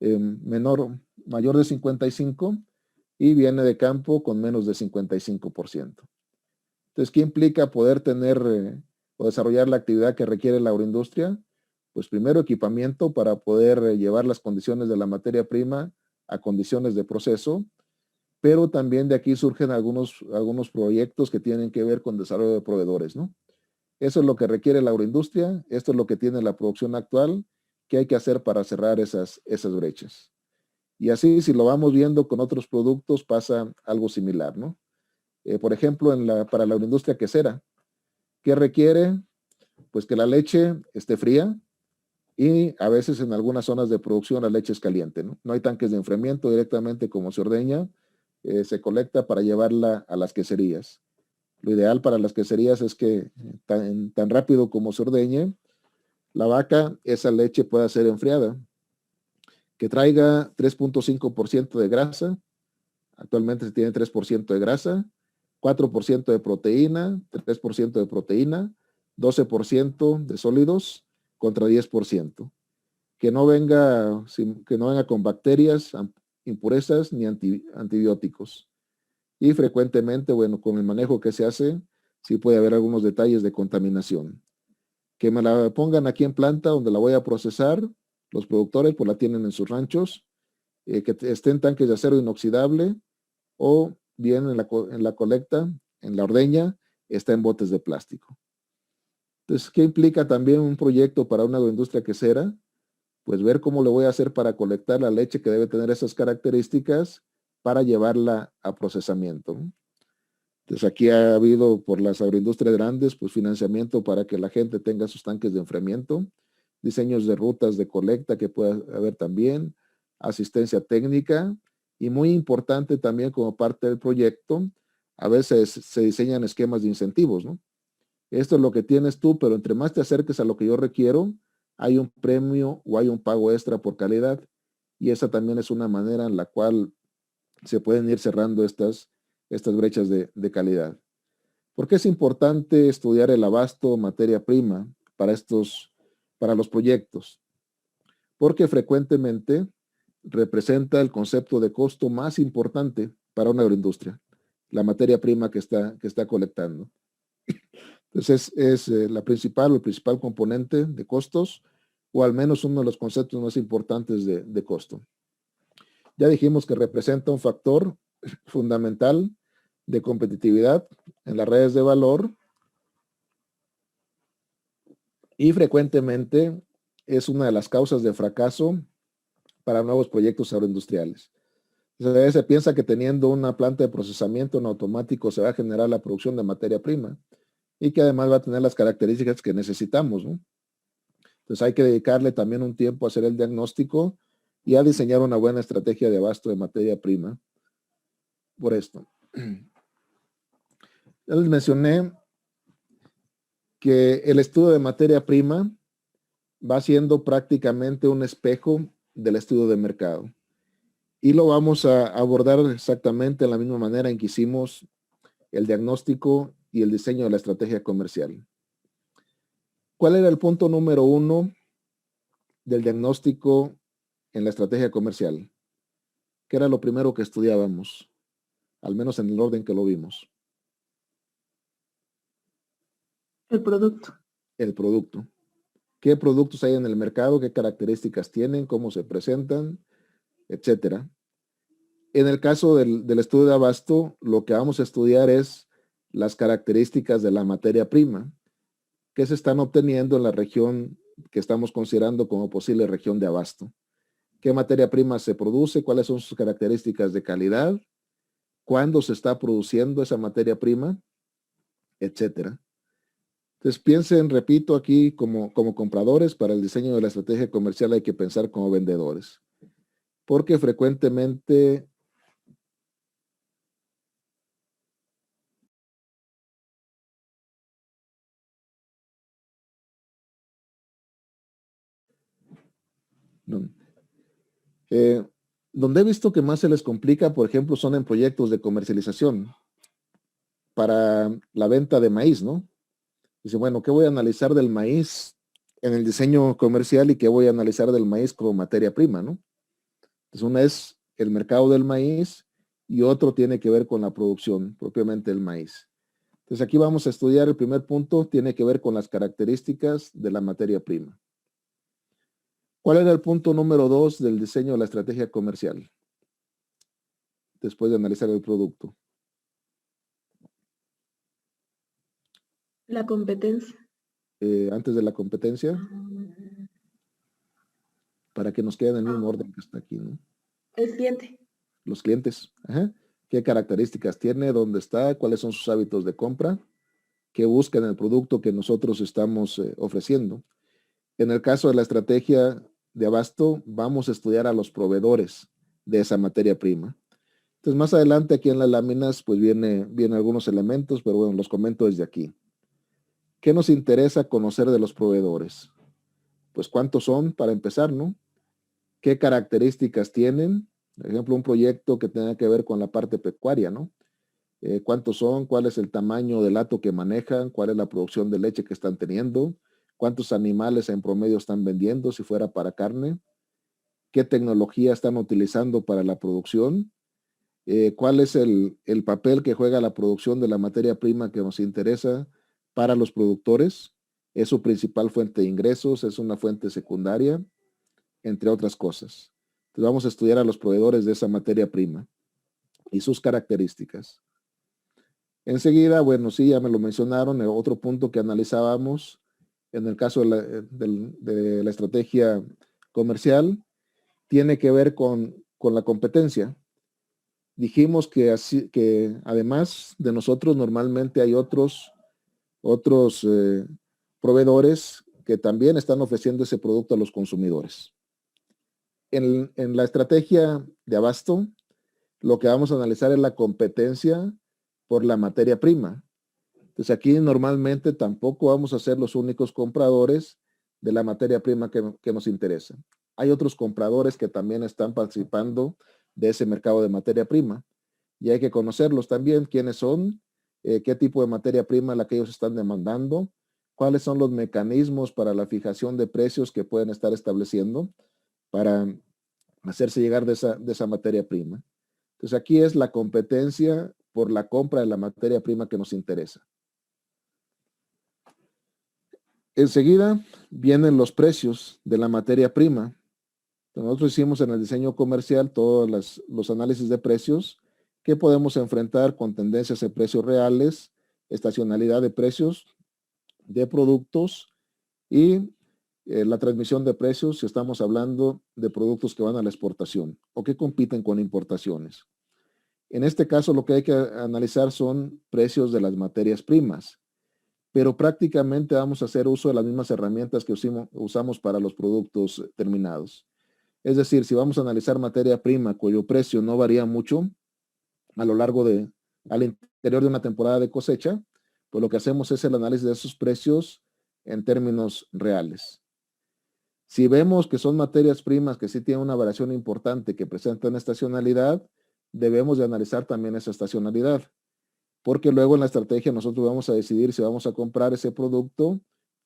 mayor de 55, y viene de campo con menos de 55%. Entonces, ¿qué implica poder tener o desarrollar la actividad que requiere la agroindustria? Pues primero equipamiento para poder llevar las condiciones de la materia prima a condiciones de proceso, pero también de aquí surgen algunos proyectos que tienen que ver con desarrollo de proveedores, ¿no? Eso es lo que requiere la agroindustria, esto es lo que tiene la producción actual, ¿qué hay que hacer para cerrar esas brechas? Y así, si lo vamos viendo con otros productos, pasa algo similar, ¿no? Por ejemplo, para la agroindustria quesera, ¿qué requiere? Pues que la leche esté fría y a veces en algunas zonas de producción la leche es caliente, ¿no? No hay tanques de enfriamiento, directamente como se ordeña, se colecta para llevarla a las queserías. Lo ideal para las queserías es que tan rápido como se ordeñe la vaca, esa leche pueda ser enfriada, que traiga 3.5% de grasa. Actualmente se tiene 3% de grasa, 4% de proteína, 3% de proteína, 12% de sólidos contra 10%. Que no venga con bacterias, impurezas ni antibióticos. Y frecuentemente, bueno, con el manejo que se hace, sí puede haber algunos detalles de contaminación. Que me la pongan aquí en planta donde la voy a procesar, los productores pues la tienen en sus ranchos, que esté en tanques de acero inoxidable, o bien en la colecta, en la ordeña, está en botes de plástico. Entonces, ¿qué implica también un proyecto para una agroindustria quesera? Pues ver cómo le voy a hacer para colectar la leche que debe tener esas características para llevarla a procesamiento, ¿no? Entonces, aquí ha habido por las agroindustrias grandes, pues financiamiento para que la gente tenga sus tanques de enfriamiento, diseños de rutas de colecta que pueda haber también, asistencia técnica, y muy importante también como parte del proyecto, a veces se diseñan esquemas de incentivos, ¿no? Esto es lo que tienes tú, pero entre más te acerques a lo que yo requiero, hay un premio o hay un pago extra por calidad, y esa también es una manera en la cual se pueden ir cerrando estas brechas de calidad. ¿Por qué es importante estudiar el abasto materia prima para los proyectos? Porque frecuentemente representa el concepto de costo más importante para una agroindustria, la materia prima que está colectando. Entonces es el principal componente de costos, o al menos uno de los conceptos más importantes de costo. Ya dijimos que representa un factor fundamental de competitividad en las redes de valor, y frecuentemente es una de las causas de fracaso para nuevos proyectos agroindustriales. Se piensa que teniendo una planta de procesamiento en automático se va a generar la producción de materia prima y que además va a tener las características que necesitamos, ¿no? Entonces hay que dedicarle también un tiempo a hacer el diagnóstico y a diseñar una buena estrategia de abasto de materia prima por esto. Ya les mencioné que el estudio de materia prima va siendo prácticamente un espejo del estudio de mercado. Y lo vamos a abordar exactamente de la misma manera en que hicimos el diagnóstico y el diseño de la estrategia comercial. ¿Cuál era el punto número 1 del diagnóstico en la estrategia comercial? ¿Qué era lo primero que estudiábamos? Al menos en el orden que lo vimos. El producto. El producto. ¿Qué productos hay en el mercado? ¿Qué características tienen? ¿Cómo se presentan? Etcétera. En el caso del estudio de abasto, lo que vamos a estudiar es las características de la materia prima que se están obteniendo en la región que estamos considerando como posible región de abasto. ¿Qué materia prima se produce? ¿Cuáles son sus características de calidad? ¿Cuándo se está produciendo esa materia prima? Etcétera. Entonces piensen, repito, aquí como compradores, para el diseño de la estrategia comercial hay que pensar como vendedores, porque frecuentemente ¿no? Donde he visto que más se les complica, por ejemplo, son en proyectos de comercialización para la venta de maíz, ¿no? Dice, bueno, ¿qué voy a analizar del maíz en el diseño comercial y qué voy a analizar del maíz como materia prima, ¿no? Entonces, una es el mercado del maíz y otro tiene que ver con la producción propiamente del maíz. Entonces, aquí vamos a estudiar el primer punto, tiene que ver con las características de la materia prima. ¿Cuál era el punto número 2 del diseño de la estrategia comercial? Después de analizar el producto. La competencia. Antes de la competencia, para que nos quede en el mismo orden que está aquí, ¿no? El cliente. Los clientes. Ajá. ¿Qué características tiene? ¿Dónde está? ¿Cuáles son sus hábitos de compra? ¿Qué busca en el producto que nosotros estamos ofreciendo? En el caso de la estrategia de abasto, vamos a estudiar a los proveedores de esa materia prima. Entonces, más adelante aquí en las láminas, pues vienen algunos elementos, pero bueno, los comento desde aquí. ¿Qué nos interesa conocer de los proveedores? Pues cuántos son para empezar, ¿no? ¿Qué características tienen? Por ejemplo, un proyecto que tenga que ver con la parte pecuaria, ¿no? ¿Cuántos son? ¿Cuál es el tamaño del hato que manejan? ¿Cuál es la producción de leche que están teniendo? ¿Cuántos animales en promedio están vendiendo si fuera para carne? ¿Qué tecnología están utilizando para la producción? ¿Cuál es el papel que juega la producción de la materia prima que nos interesa para los productores? ¿Es su principal fuente de ingresos? ¿Es una fuente secundaria? Entre otras cosas. Entonces vamos a estudiar a los proveedores de esa materia prima y sus características. Enseguida, bueno, sí, ya me lo mencionaron, el otro punto que analizábamos en el caso de la estrategia comercial tiene que ver con la competencia. Dijimos que además de nosotros normalmente hay otros proveedores que también están ofreciendo ese producto a los consumidores. En la estrategia de abasto, lo que vamos a analizar es la competencia por la materia prima. Entonces aquí normalmente tampoco vamos a ser los únicos compradores de la materia prima que nos interesa. Hay otros compradores que también están participando de ese mercado de materia prima y hay que conocerlos también, quiénes son, qué tipo de materia prima la que ellos están demandando, cuáles son los mecanismos para la fijación de precios que pueden estar estableciendo para hacerse llegar de esa materia prima. Entonces aquí es la competencia por la compra de la materia prima que nos interesa. Enseguida vienen los precios de la materia prima. Nosotros hicimos en el diseño comercial todos los análisis de precios que podemos enfrentar con tendencias de precios reales, estacionalidad de precios de productos y la transmisión de precios si estamos hablando de productos que van a la exportación o que compiten con importaciones. En este caso lo que hay que analizar son precios de las materias primas, pero prácticamente vamos a hacer uso de las mismas herramientas que usamos para los productos terminados. Es decir, si vamos a analizar materia prima cuyo precio no varía mucho a lo largo al interior de una temporada de cosecha, pues lo que hacemos es el análisis de esos precios en términos reales. Si vemos que son materias primas que sí tienen una variación importante que presentan estacionalidad, debemos de analizar también esa estacionalidad, porque luego en la estrategia nosotros vamos a decidir si vamos a comprar ese producto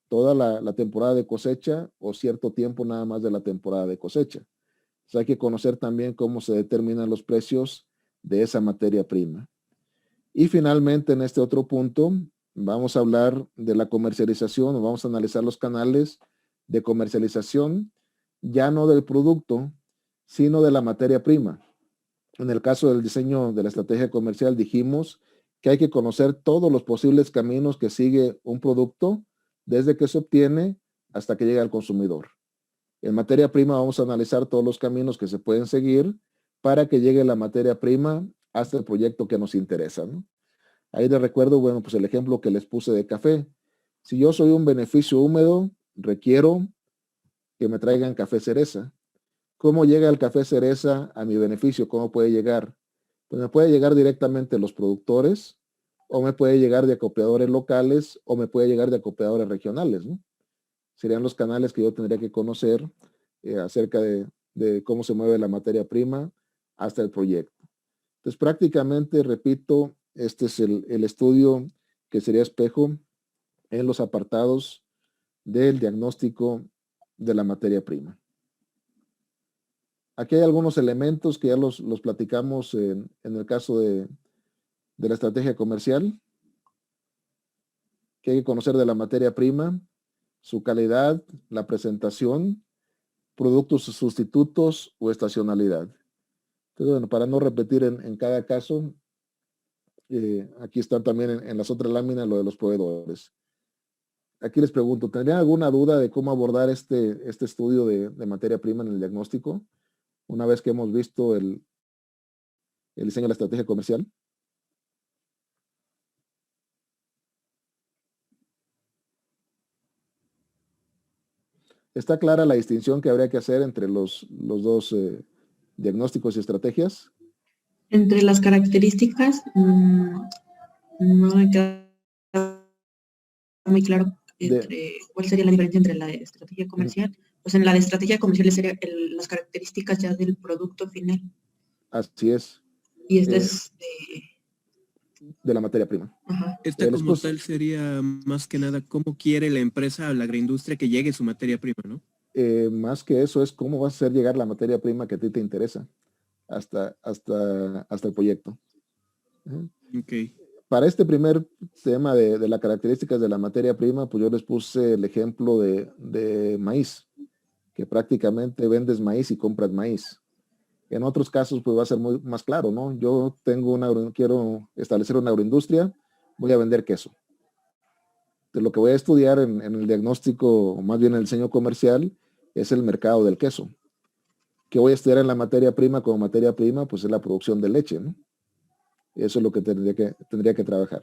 toda la temporada de cosecha o cierto tiempo nada más de la temporada de cosecha. Entonces hay que conocer también cómo se determinan los precios de esa materia prima. Y finalmente en este otro punto vamos a hablar de la comercialización o vamos a analizar los canales de comercialización, ya no del producto, sino de la materia prima. En el caso del diseño de la estrategia comercial dijimos que hay que conocer todos los posibles caminos que sigue un producto desde que se obtiene hasta que llega al consumidor. En materia prima vamos a analizar todos los caminos que se pueden seguir para que llegue la materia prima hasta el proyecto que nos interesa, ¿no? Ahí les recuerdo, bueno, pues el ejemplo que les puse de café. Si yo soy un beneficio húmedo, requiero que me traigan café cereza. ¿Cómo llega el café cereza a mi beneficio? ¿Cómo puede llegar? Pues me puede llegar directamente los productores, o me puede llegar de acopiadores locales, o me puede llegar de acopiadores regionales, ¿no? Serían los canales que yo tendría que conocer acerca de cómo se mueve la materia prima hasta el proyecto. Entonces, prácticamente, repito, este es el estudio que sería espejo en los apartados del diagnóstico de la materia prima. Aquí hay algunos elementos que ya los platicamos en el caso de la estrategia comercial, que hay que conocer de la materia prima, su calidad, la presentación, productos sustitutos o estacionalidad. Entonces, bueno, para no repetir en cada caso, aquí están también en las otras láminas lo de los proveedores. Aquí les pregunto, ¿tendrían alguna duda de cómo abordar este estudio de materia prima en el diagnóstico? Una vez que hemos visto el diseño de la estrategia comercial. ¿Está clara la distinción que habría que hacer entre los dos diagnósticos y estrategias? Entre las características, no me queda muy claro cuál sería la diferencia entre la estrategia comercial. Pues en la de estrategia comercial serían las características ya del producto final. Así es. Y este es de la materia prima. Ajá. Esta como tal sería más que nada cómo quiere la empresa o la agroindustria que llegue su materia prima, ¿no? Más que eso es cómo vas a hacer llegar la materia prima que a ti te interesa hasta el proyecto. Okay. Para este primer tema de las características de la materia prima, pues yo les puse el ejemplo de maíz, que prácticamente vendes maíz y compras maíz. En otros casos, pues va a ser más claro, ¿no? Yo quiero establecer una agroindustria, voy a vender queso. De lo que voy a estudiar en el diagnóstico, o más bien en el diseño comercial, es el mercado del queso. ¿Qué voy a estudiar en la materia prima como materia prima? Pues es la producción de leche, ¿no? Eso es lo que tendría que trabajar.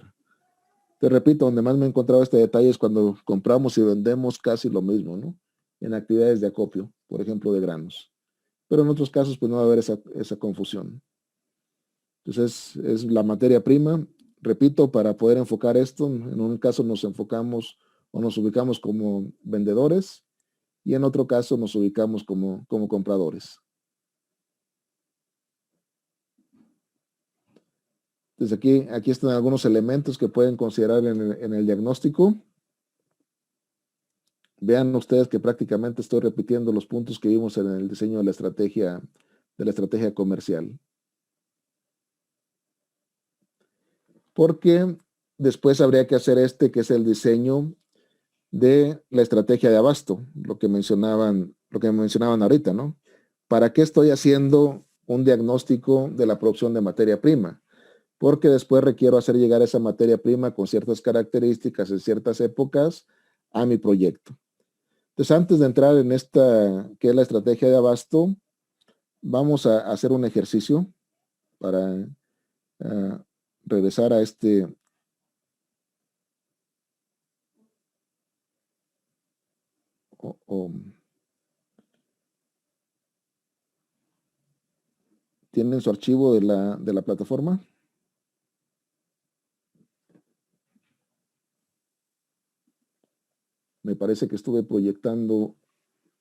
Te repito, donde más me he encontrado este detalle es cuando compramos y vendemos casi lo mismo, ¿no? En actividades de acopio, por ejemplo, de granos. Pero en otros casos, pues no va a haber esa confusión. Entonces, es la materia prima. Repito, para poder enfocar esto, en un caso nos enfocamos o nos ubicamos como vendedores y en otro caso nos ubicamos como compradores. Entonces, aquí están algunos elementos que pueden considerar en el diagnóstico. Vean ustedes que prácticamente estoy repitiendo los puntos que vimos en el diseño de la estrategia comercial. Porque después habría que hacer que es el diseño de la estrategia de abasto, lo que mencionaban ahorita, ¿no? ¿Para qué estoy haciendo un diagnóstico de la producción de materia prima? Porque después requiero hacer llegar esa materia prima con ciertas características en ciertas épocas a mi proyecto. Entonces, antes de entrar en esta, que es la estrategia de abasto, vamos a hacer un ejercicio para regresar a ¿tienen su archivo de la plataforma? Me parece que estuve proyectando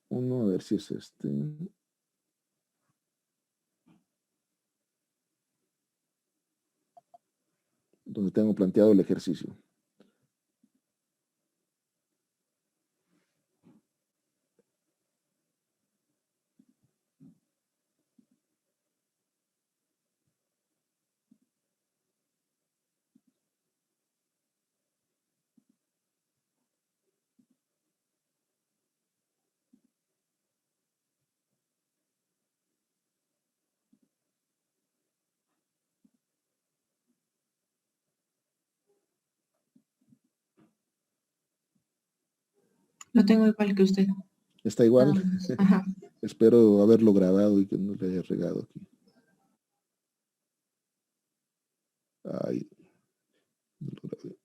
uno, a ver si es este. Donde tengo planteado el ejercicio. Lo tengo igual que usted. ¿Está igual? Ajá. Espero haberlo grabado y que no le haya regado aquí. Ay, no lo grabé.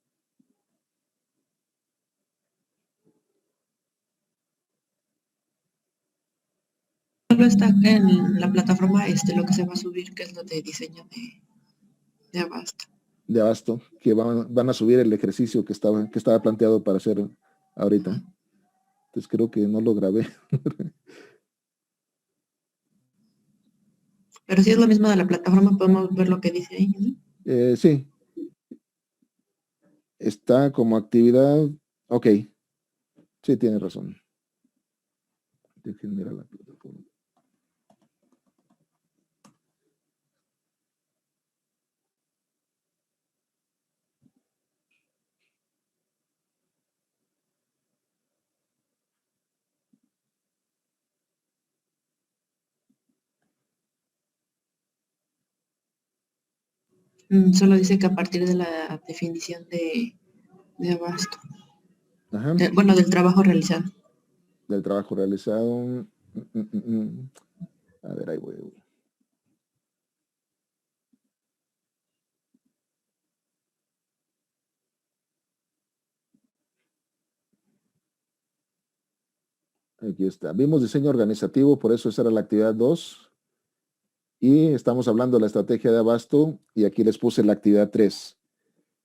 Solo está en la plataforma lo que se va a subir, que es lo de diseño de abasto. De abasto, que van a subir el ejercicio que estaba planteado para hacer ahorita. Entonces creo que no lo grabé. Pero si es lo mismo de la plataforma, podemos ver lo que dice ahí, ¿no? Sí. Está como actividad. Ok. Sí, tienes razón. Déjenme mirar la plataforma. Solo dice que a partir de la definición de abasto. Ajá. Bueno, del trabajo realizado. Del trabajo realizado. A ver, ahí voy. Aquí está. Vimos diseño organizativo, por eso esa era la actividad 2. Y estamos hablando de la estrategia de abasto y aquí les puse la actividad 3.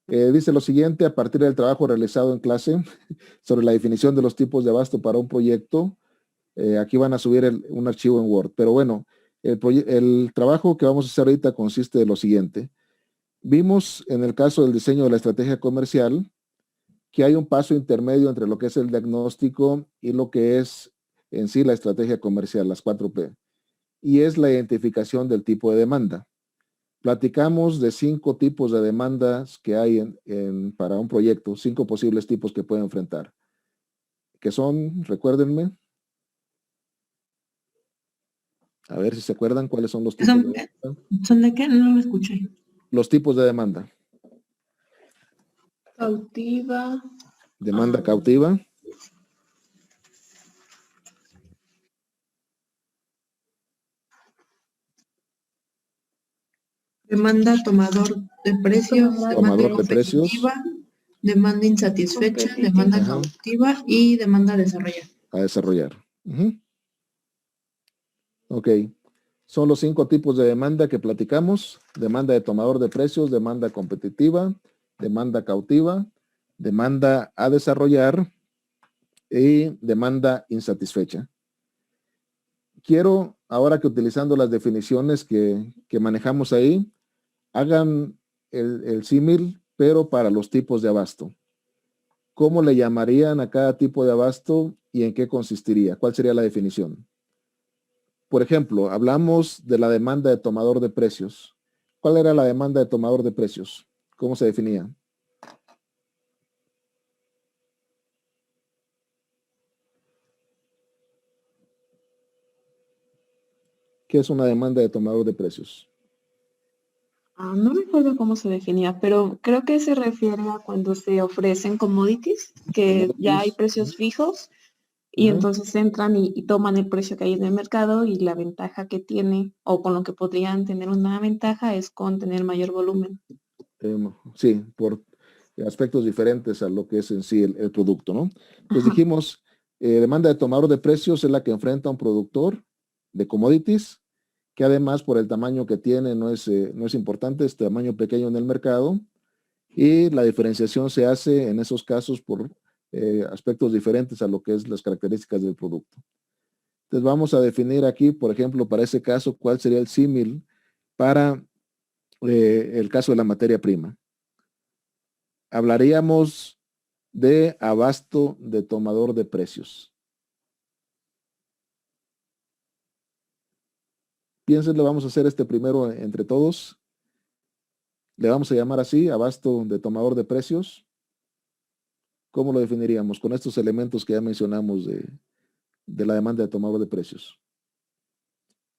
Dice lo siguiente: a partir del trabajo realizado en clase sobre la definición de los tipos de abasto para un proyecto, aquí van a subir un archivo en Word. Pero bueno, el trabajo que vamos a hacer ahorita consiste de lo siguiente. Vimos en el caso del diseño de la estrategia comercial que hay un paso intermedio entre lo que es el diagnóstico y lo que es en sí la estrategia comercial, las 4P, y es la identificación del tipo de demanda. Platicamos de 5 tipos de demandas que hay para un proyecto, 5 posibles tipos que pueden enfrentar. Que son, recuérdenme, a ver si se acuerdan cuáles son los tipos de demanda. ¿Son de qué? No lo escuché. Los tipos de demanda. Cautiva. Demanda cautiva. Demanda tomador de precios, demanda Tomador de precios. competitiva, demanda insatisfecha, demanda Ajá. cautiva y demanda a desarrollar. A desarrollar. Ok. Son los 5 tipos de demanda que platicamos: demanda de tomador de precios, demanda competitiva, demanda cautiva, demanda a desarrollar y demanda insatisfecha. Quiero ahora que, utilizando las definiciones que manejamos ahí, hagan el símil, pero para los tipos de abasto. ¿Cómo le llamarían a cada tipo de abasto y en qué consistiría? ¿Cuál sería la definición? Por ejemplo, hablamos de la demanda de tomador de precios. ¿Cuál era la demanda de tomador de precios? ¿Cómo se definía? ¿Qué es una demanda de tomador de precios? No recuerdo cómo se definía, pero creo que se refiere a cuando se ofrecen commodities, que ya hay precios fijos y entonces entran y toman el precio que hay en el mercado, y la ventaja que tiene, o con lo que podrían tener una ventaja, es con tener mayor volumen. Sí, por aspectos diferentes a lo que es en sí el producto, ¿no? Entonces dijimos, demanda de tomador de precios es la que enfrenta a un productor de commodities, que además por el tamaño que tiene no es importante, es tamaño pequeño en el mercado, y la diferenciación se hace en esos casos por aspectos diferentes a lo que es las características del producto. Entonces vamos a definir aquí, por ejemplo, para ese caso, cuál sería el símil para el caso de la materia prima. Hablaríamos de abasto de tomador de precios. Piénsenle, vamos a hacer este primero entre todos. Le vamos a llamar así, abasto de tomador de precios. ¿Cómo lo definiríamos? Con estos elementos que ya mencionamos de la demanda de tomador de precios.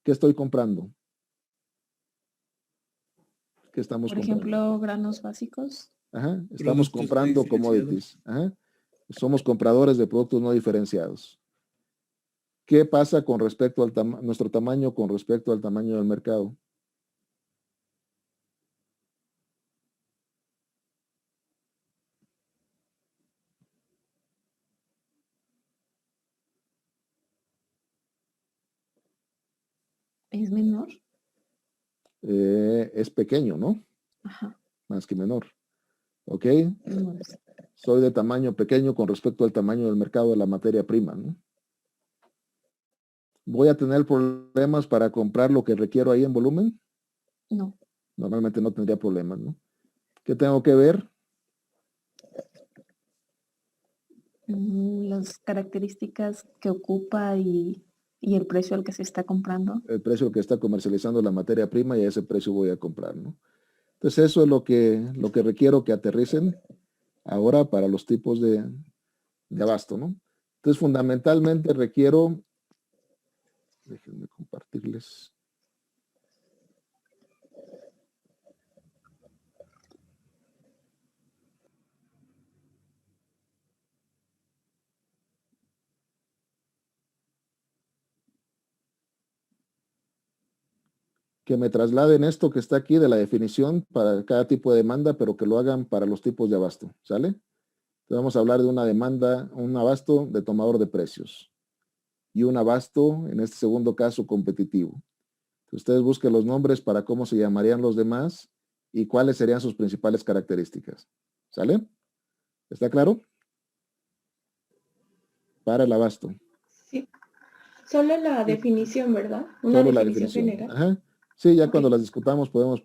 ¿Qué estoy comprando? ¿Qué estamos Por comprando? ejemplo, granos básicos. Ajá, estamos comprando no commodities. Ajá. Somos compradores de productos no diferenciados. ¿Qué pasa con respecto al nuestro tamaño con respecto al tamaño del mercado? ¿Es menor? Es pequeño, ¿no? Ajá. Más que menor. ¿Ok? No es. Soy de tamaño pequeño con respecto al tamaño del mercado de la materia prima, ¿no? ¿Voy a tener problemas para comprar lo que requiero ahí en volumen? No. Normalmente no tendría problemas, ¿no? ¿Qué tengo que ver? Las características que ocupa y el precio al que se está comprando. El precio que está comercializando la materia prima y a ese precio voy a comprar, ¿no? Entonces eso es lo que requiero que aterricen ahora para los tipos de abasto, ¿no? Entonces fundamentalmente requiero, déjenme compartirles. Que me trasladen esto que está aquí de la definición para cada tipo de demanda, pero que lo hagan para los tipos de abasto, ¿sale? Entonces vamos a hablar de una demanda, un abasto de tomador de precios y un abasto, en este segundo caso, competitivo. Ustedes busquen los nombres para cómo se llamarían los demás y cuáles serían sus principales características, ¿sale? ¿Está claro? Para el abasto. Sí, solo la definición, ¿verdad? Una Solo la definición definición. general. Ajá. Sí, ya Ok. cuando las discutamos podemos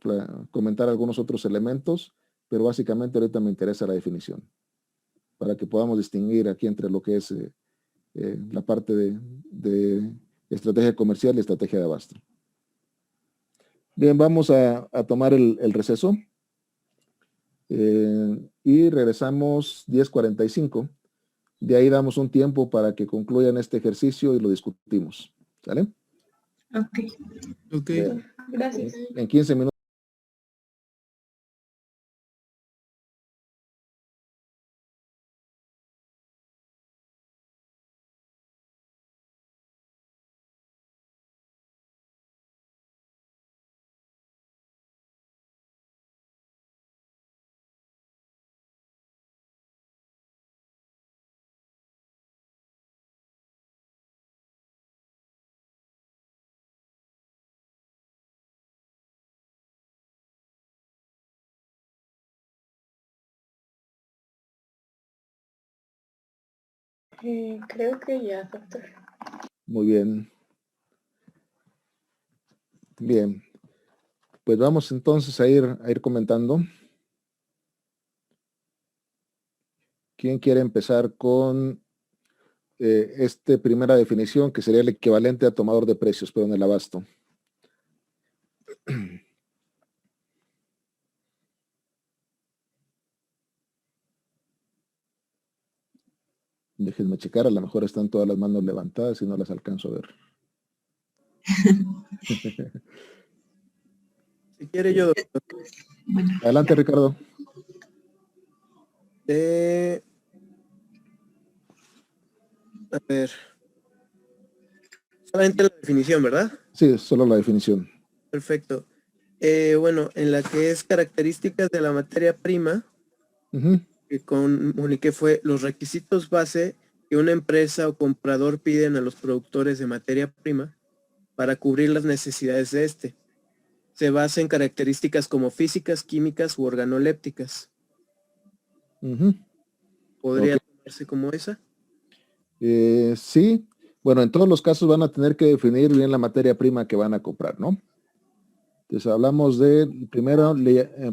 comentar algunos otros elementos, pero básicamente ahorita me interesa la definición, para que podamos distinguir aquí entre lo que es la parte de estrategia comercial y estrategia de abasto. Bien, vamos a tomar el receso y regresamos 10:45. De ahí damos un tiempo para que concluyan este ejercicio y lo discutimos. ¿Sale? Ok. Ok. Gracias. En 15 minutos. Creo que ya, doctor. Muy bien. Bien. Pues vamos entonces a ir comentando. ¿Quién quiere empezar con esta primera definición, que sería el equivalente a tomador de precios, pero en el abasto? Déjenme checar, a lo mejor están todas las manos levantadas y no las alcanzo a ver. Si quiere yo, doctor. Bueno, Adelante, Ricardo. A ver. Solamente la definición, ¿verdad? Sí, solo la definición. Perfecto. Bueno, en la que es características de la materia prima, Ujú. que comuniqué fue los requisitos base que una empresa o comprador piden a los productores de materia prima para cubrir las necesidades de este. Se basa en características como físicas, químicas u organolépticas. Ujú. ¿Podría Ok. tomarse como esa? Sí, bueno, en todos los casos van a tener que definir bien la materia prima que van a comprar, ¿no? Entonces hablamos de, primero,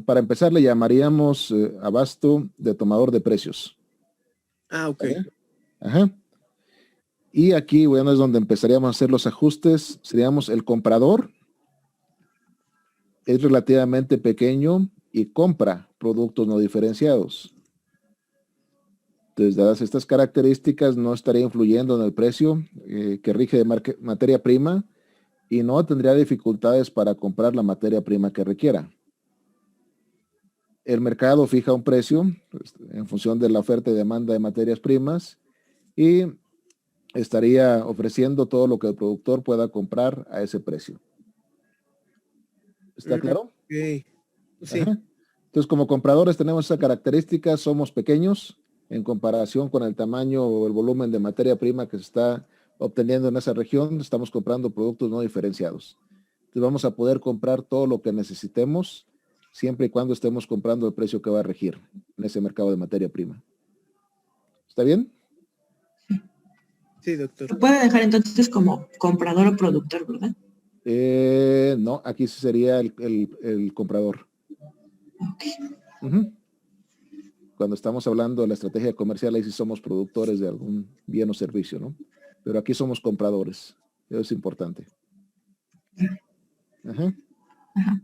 para empezar le llamaríamos abasto de tomador de precios. Ah, ok. ¿Vale? Ajá. Y aquí, bueno, es donde empezaríamos a hacer los ajustes. Seríamos el comprador, es relativamente pequeño y compra productos no diferenciados. Entonces, dadas estas características, no estaría influyendo en el precio que rige de materia prima y no tendría dificultades para comprar la materia prima que requiera. El mercado fija un precio pues, en función de la oferta y demanda de materias primas y estaría ofreciendo todo lo que el productor pueda comprar a ese precio. ¿Está claro? Ok. Sí. Ajá. Entonces, como compradores tenemos esa característica, somos pequeños en comparación con el tamaño o el volumen de materia prima que se está obteniendo en esa región. Estamos comprando productos no diferenciados. Entonces, vamos a poder comprar todo lo que necesitemos siempre y cuando estemos comprando el precio que va a regir en ese mercado de materia prima. ¿Está bien? Sí, doctor. Se puede dejar entonces como comprador o productor, ¿verdad? No, aquí sí sería el comprador. Ok. Ujú. Cuando estamos hablando de la estrategia comercial, ahí sí somos productores de algún bien o servicio, ¿no? Pero aquí somos compradores. Eso es importante. Ajá. Ajá.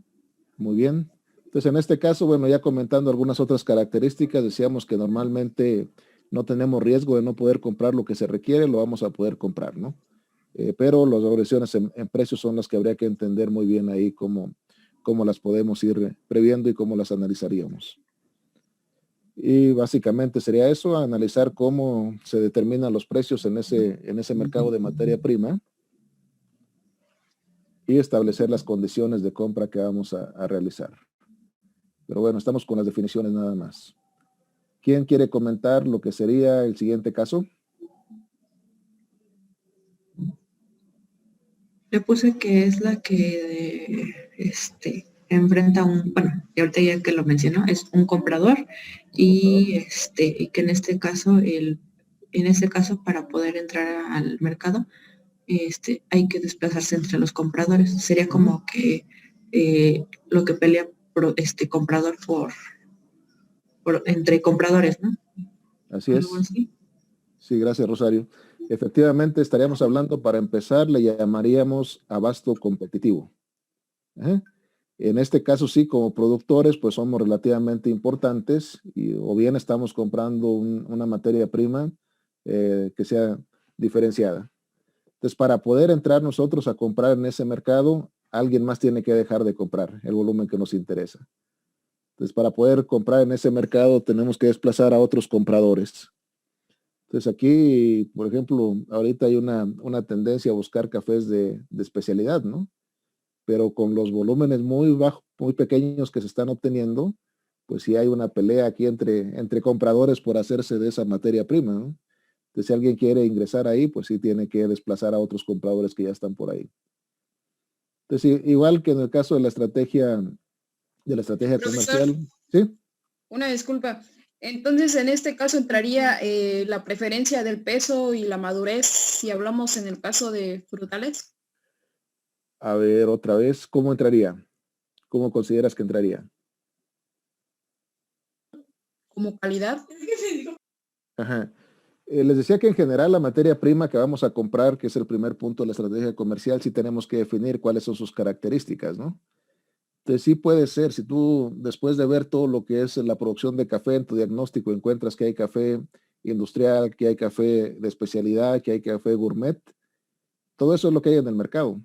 Muy bien. Entonces, en este caso, bueno, ya comentando algunas otras características, decíamos que normalmente no tenemos riesgo de no poder comprar lo que se requiere, lo vamos a poder comprar, ¿no? Pero las variaciones en precios son las que habría que entender muy bien ahí cómo las podemos ir previendo y cómo las analizaríamos. Y básicamente sería eso, analizar cómo se determinan los precios en ese mercado de materia prima y establecer las condiciones de compra que vamos a realizar. Pero bueno, estamos con las definiciones nada más. ¿Quién quiere comentar lo que sería el siguiente caso? Le puse que es la que enfrenta bueno, y ahorita ya que lo mencionó, es un comprador y que en este caso, para poder entrar al mercado, hay que desplazarse entre los compradores. Sería como que lo que pelea comprador entre compradores, ¿no? Así Algo es. así. Sí, gracias, Rosario. Efectivamente, estaríamos hablando, para empezar, le llamaríamos abasto competitivo. Ajá. En este caso, sí, como productores, pues somos relativamente importantes o bien estamos comprando una materia prima que sea diferenciada. Entonces, para poder entrar nosotros a comprar en ese mercado, alguien más tiene que dejar de comprar el volumen que nos interesa. Entonces, para poder comprar en ese mercado, tenemos que desplazar a otros compradores. Entonces, aquí, por ejemplo, ahorita hay una tendencia a buscar cafés de especialidad, ¿no? Pero con los volúmenes muy bajos, muy pequeños que se están obteniendo, pues sí hay una pelea aquí entre compradores por hacerse de esa materia prima, ¿no? Entonces, si alguien quiere ingresar ahí, pues sí tiene que desplazar a otros compradores que ya están por ahí. Entonces, igual que en el caso de la estrategia Profesor, comercial, ¿sí? una disculpa. Entonces, en este caso entraría la preferencia del peso y la madurez si hablamos en el caso de frutales. A ver, otra vez, ¿cómo entraría? ¿Cómo consideras que entraría? Como calidad. Ajá. Les decía que en general la materia prima que vamos a comprar, que es el primer punto de la estrategia comercial, sí tenemos que definir cuáles son sus características, ¿no? Entonces sí puede ser, si tú después de ver todo lo que es la producción de café en tu diagnóstico encuentras que hay café industrial, que hay café de especialidad, que hay café gourmet, todo eso es lo que hay en el mercado.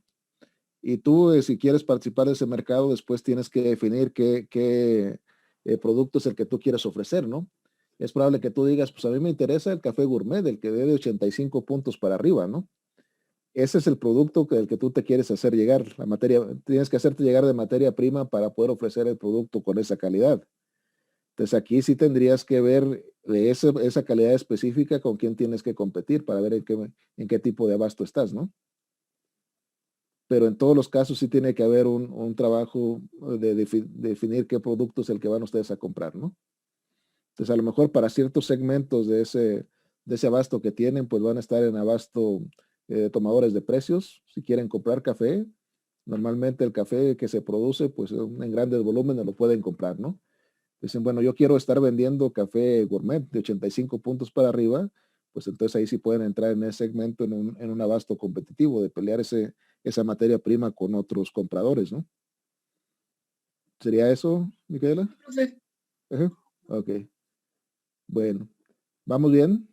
Y tú, si quieres participar de ese mercado, después tienes que definir qué producto es el que tú quieres ofrecer, ¿no? Es probable que tú digas, pues a mí me interesa el café gourmet, el que dé de 85 puntos para arriba, ¿no? Ese es el producto del que tú te quieres hacer llegar. La materia, tienes que hacerte llegar de materia prima para poder ofrecer el producto con esa calidad. Entonces aquí sí tendrías que ver de esa calidad específica con quién tienes que competir para ver en qué tipo de abasto estás, ¿no? Pero en todos los casos sí tiene que haber un trabajo de definir qué producto es el que van ustedes a comprar, ¿no? Entonces, a lo mejor para ciertos segmentos de ese abasto que tienen, pues van a estar en abasto tomadores de precios. Si quieren comprar café, normalmente el café que se produce, pues en grandes volúmenes lo pueden comprar, ¿no? Dicen, bueno, yo quiero estar vendiendo café gourmet de 85 puntos para arriba, pues entonces ahí sí pueden entrar en ese segmento en un abasto competitivo, de pelear esa materia prima con otros compradores, ¿no? ¿Sería eso, Micaela? Profe. Ajá. Ok, bueno. ¿Vamos bien?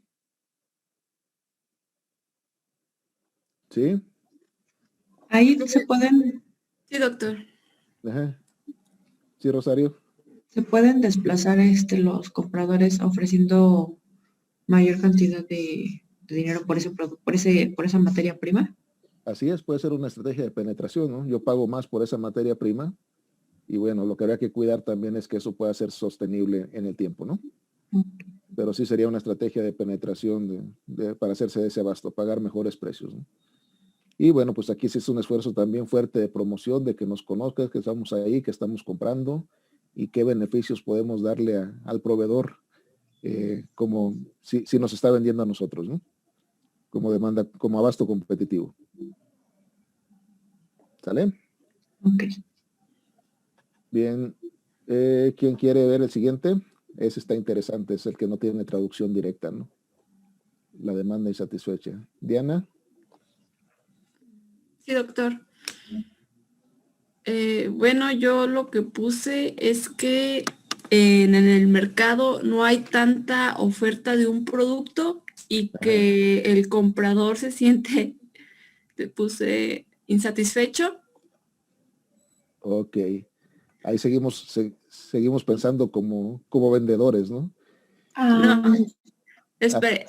¿Sí? Ahí Sí, doctor. Ajá. ¿Sí, Rosario? se pueden desplazar los compradores ofreciendo mayor cantidad de dinero por ese producto, por esa materia prima. Así es, puede ser una estrategia de penetración, ¿no? Yo pago más por esa materia prima y bueno, lo que habría que cuidar también es que eso pueda ser sostenible en el tiempo, ¿no? Pero sí sería una estrategia de penetración para hacerse de ese abasto, pagar mejores precios, ¿no? Y bueno, pues aquí sí es un esfuerzo también fuerte de promoción, de que nos conozcas, que estamos ahí, que estamos comprando y qué beneficios podemos darle al proveedor como si nos está vendiendo a nosotros, ¿no? como demanda, como abasto competitivo. ¿Sale? Ok. Bien. ¿Quién quiere ver el siguiente? Ese está interesante, es el que no tiene traducción directa, ¿no? La demanda insatisfecha. Diana. Sí, doctor. Bueno, yo lo que puse es que en el mercado no hay tanta oferta de un producto y que el comprador se siente, te puse insatisfecho. Ok. Ahí seguimos pensando como vendedores, ¿no? No, Ah, espere,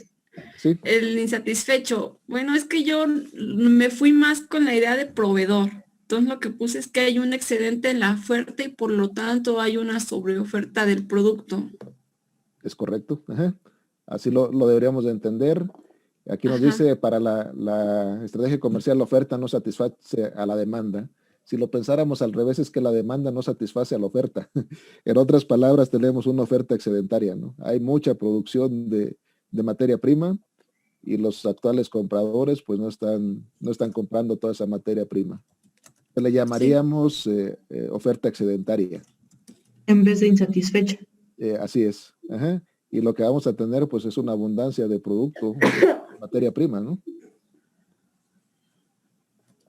Sí, el insatisfecho. Bueno, es que yo me fui más con la idea de proveedor. Entonces lo que puse es que hay un excedente en la oferta y por lo tanto hay una sobreoferta del producto. es correcto. Ajá. Así lo deberíamos de entender. Aquí nos Ajá. dice, para la estrategia comercial, la oferta no satisface a la demanda. Si lo pensáramos al revés, es que la demanda no satisface a la oferta. En otras palabras, tenemos una oferta excedentaria, ¿no? Hay mucha producción de materia prima y los actuales compradores pues no están comprando toda esa materia prima. Le Sí. llamaríamos oferta excedentaria. En vez de insatisfecha. Así es. Ajá. Y lo que vamos a tener pues es una abundancia de producto, de materia prima, ¿no?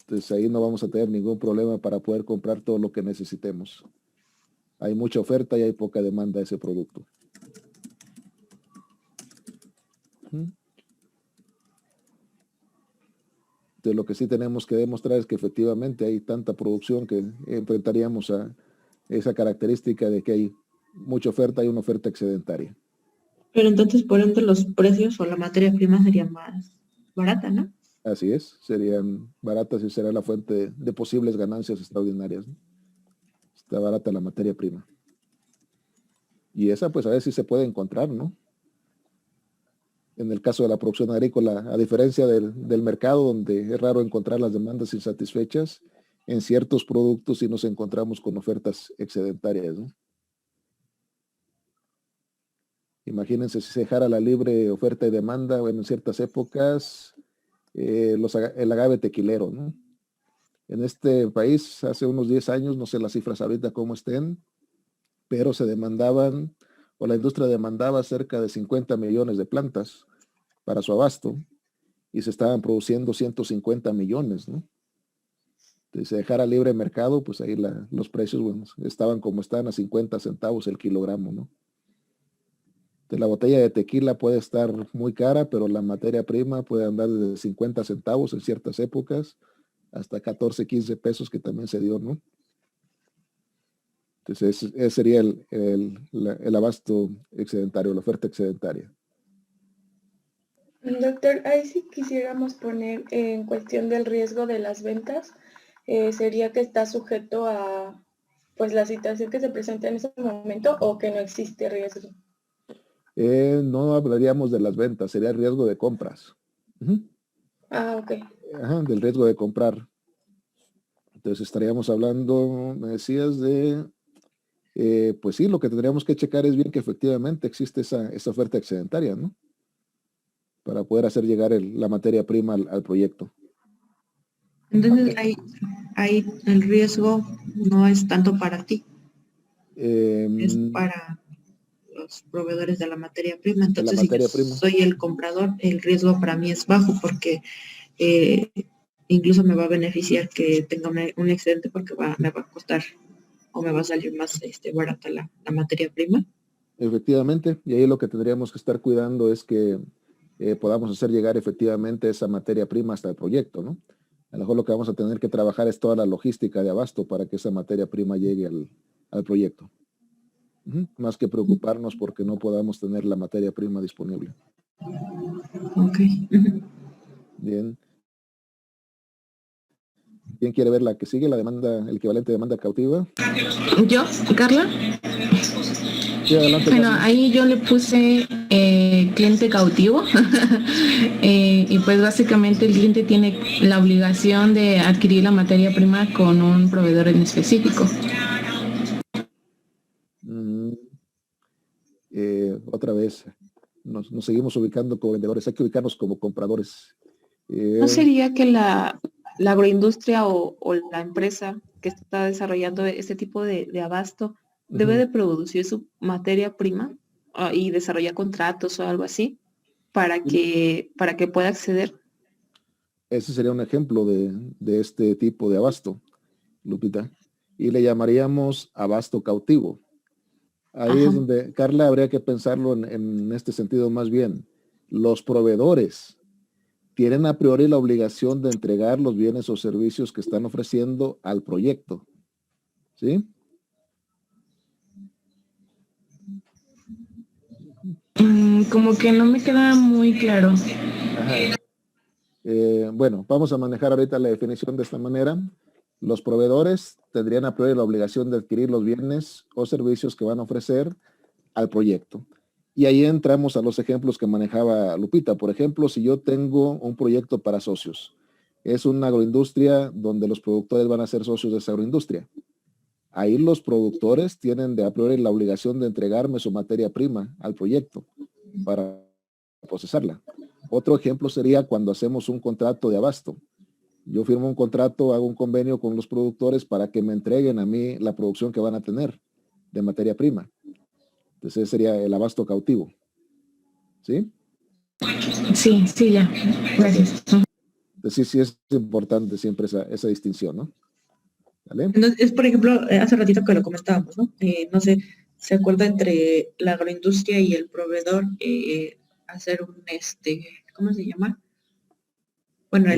Entonces ahí no vamos a tener ningún problema para poder comprar todo lo que necesitemos. Hay mucha oferta y hay poca demanda de ese producto. Ujú. Entonces lo que sí tenemos que demostrar es que efectivamente hay tanta producción que enfrentaríamos a esa característica de que hay mucha oferta y una oferta excedentaria. Pero entonces, por ende, los precios o la materia prima sería más barata, ¿no? Así es, serían baratas y será la fuente de posibles ganancias extraordinarias, ¿no? Está barata la materia prima. Y esa pues a ver si se puede encontrar, ¿no? En el caso de la producción agrícola, a diferencia del mercado donde es raro encontrar las demandas insatisfechas, en ciertos productos sí nos encontramos con ofertas excedentarias, ¿no? Imagínense si se dejara la libre oferta y demanda, bueno, en ciertas épocas, el agave tequilero, ¿no? En este país, hace unos 10 años, no sé las cifras ahorita cómo estén, pero se demandaban, o la industria demandaba cerca de 50 millones de plantas para su abasto, y se estaban produciendo 150 millones, ¿no? Entonces, si se dejara libre mercado, pues ahí los precios, bueno, estaban como están a 50 centavos el kilogramo, ¿no? Entonces, la botella de tequila puede estar muy cara, pero la materia prima puede andar desde 50 centavos en ciertas épocas hasta 14, 15 pesos que también se dio, ¿no? Entonces, ese sería el abasto excedentario, la oferta excedentaria. doctor, ahí sí quisiéramos poner en cuestión del riesgo de las ventas, sería que está sujeto a pues la situación que se presenta en ese momento o que no existe riesgo. No hablaríamos de las ventas, sería el riesgo de compras. Ujú. Ah, ok. Ajá, del riesgo de comprar. Entonces estaríamos hablando, me decías, pues sí, lo que tendríamos que checar es bien que efectivamente existe esa oferta excedentaria, ¿no? Para poder hacer llegar la materia prima al proyecto. Entonces, ahí el riesgo no es tanto para ti, es para los proveedores de la materia prima. De la Entonces, si yo materia prima. soy el comprador, el riesgo para mí es bajo porque incluso me va a beneficiar que tenga un excedente porque me va a costar o me va a salir más barata la materia prima. Efectivamente, y ahí lo que tendríamos que estar cuidando es que podamos hacer llegar efectivamente esa materia prima hasta el proyecto, ¿no? A lo mejor lo que vamos a tener que trabajar es toda la logística de abasto para que esa materia prima llegue al proyecto. Más que preocuparnos porque no podamos tener la materia prima disponible. Ok. Bien. ¿Quién quiere ver la que sigue, la demanda, el equivalente de demanda cautiva? ¿Yo, Carla? Sí, adelante. Bueno, Carla. ahí yo le puse cliente cautivo y pues básicamente el cliente tiene la obligación de adquirir la materia prima con un proveedor en específico. Otra vez, nos seguimos ubicando como vendedores, hay que ubicarnos como compradores. ¿No sería que la agroindustria o la empresa que está desarrollando este tipo de abasto debe de producir su materia prima y desarrollar contratos o algo así para que pueda acceder? Ese sería un ejemplo de este tipo de abasto, Lupita. Y le llamaríamos abasto cautivo. Ahí Ajá. es donde, Carla, habría que pensarlo en este sentido más bien. Los proveedores tienen a priori la obligación de entregar los bienes o servicios que están ofreciendo al proyecto. ¿Sí? Como que no me queda muy claro. Ajá. Bueno, vamos a manejar ahorita la definición de esta manera. Los proveedores tendrían a priori la obligación de adquirir los bienes o servicios que van a ofrecer al proyecto. Y ahí entramos a los ejemplos que manejaba Lupita. Por ejemplo, si yo tengo un proyecto para socios, es una agroindustria donde los productores van a ser socios de esa agroindustria. Ahí los productores tienen de a priori la obligación de entregarme su materia prima al proyecto para procesarla. Otro ejemplo sería cuando hacemos un contrato de abasto. Yo firmo un contrato, hago un convenio con los productores para que me entreguen a mí la producción que van a tener de materia prima. Entonces ese sería el abasto cautivo. ¿Sí? Sí, sí, ya. Gracias. Entonces sí es importante siempre esa distinción, ¿no? ¿Vale? Entonces, es, por ejemplo, hace ratito que lo comentábamos, ¿no? No sé, ¿se acuerda entre la agroindustria y el proveedor hacer un, ¿cómo se llama? Bueno,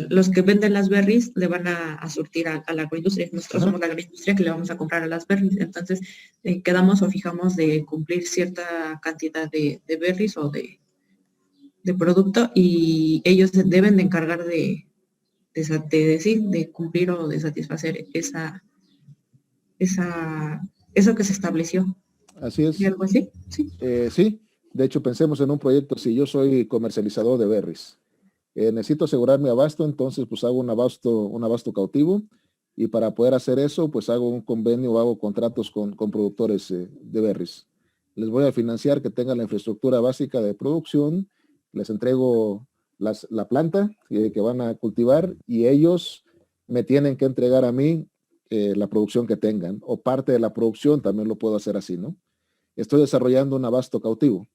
los que venden las berries le van a surtir a la agroindustria. Nosotros somos la agroindustria que le vamos a comprar a las berries. Entonces, quedamos o fijamos de cumplir cierta cantidad de berries o de producto y ellos deben de encargar de cumplir o de satisfacer eso que se estableció. Así es. ¿Y algo así? Sí. Sí, de hecho pensemos en un proyecto, si yo soy comercializador de berries, necesito asegurar mi abasto, entonces pues hago un abasto cautivo y para poder hacer eso pues hago un convenio o hago contratos con productores de berries. Les voy a financiar que tengan la infraestructura básica de producción, les entrego la planta que van a cultivar y ellos me tienen que entregar a mí la producción que tengan o parte de la producción, también lo puedo hacer así, ¿no? Estoy desarrollando un abasto cautivo.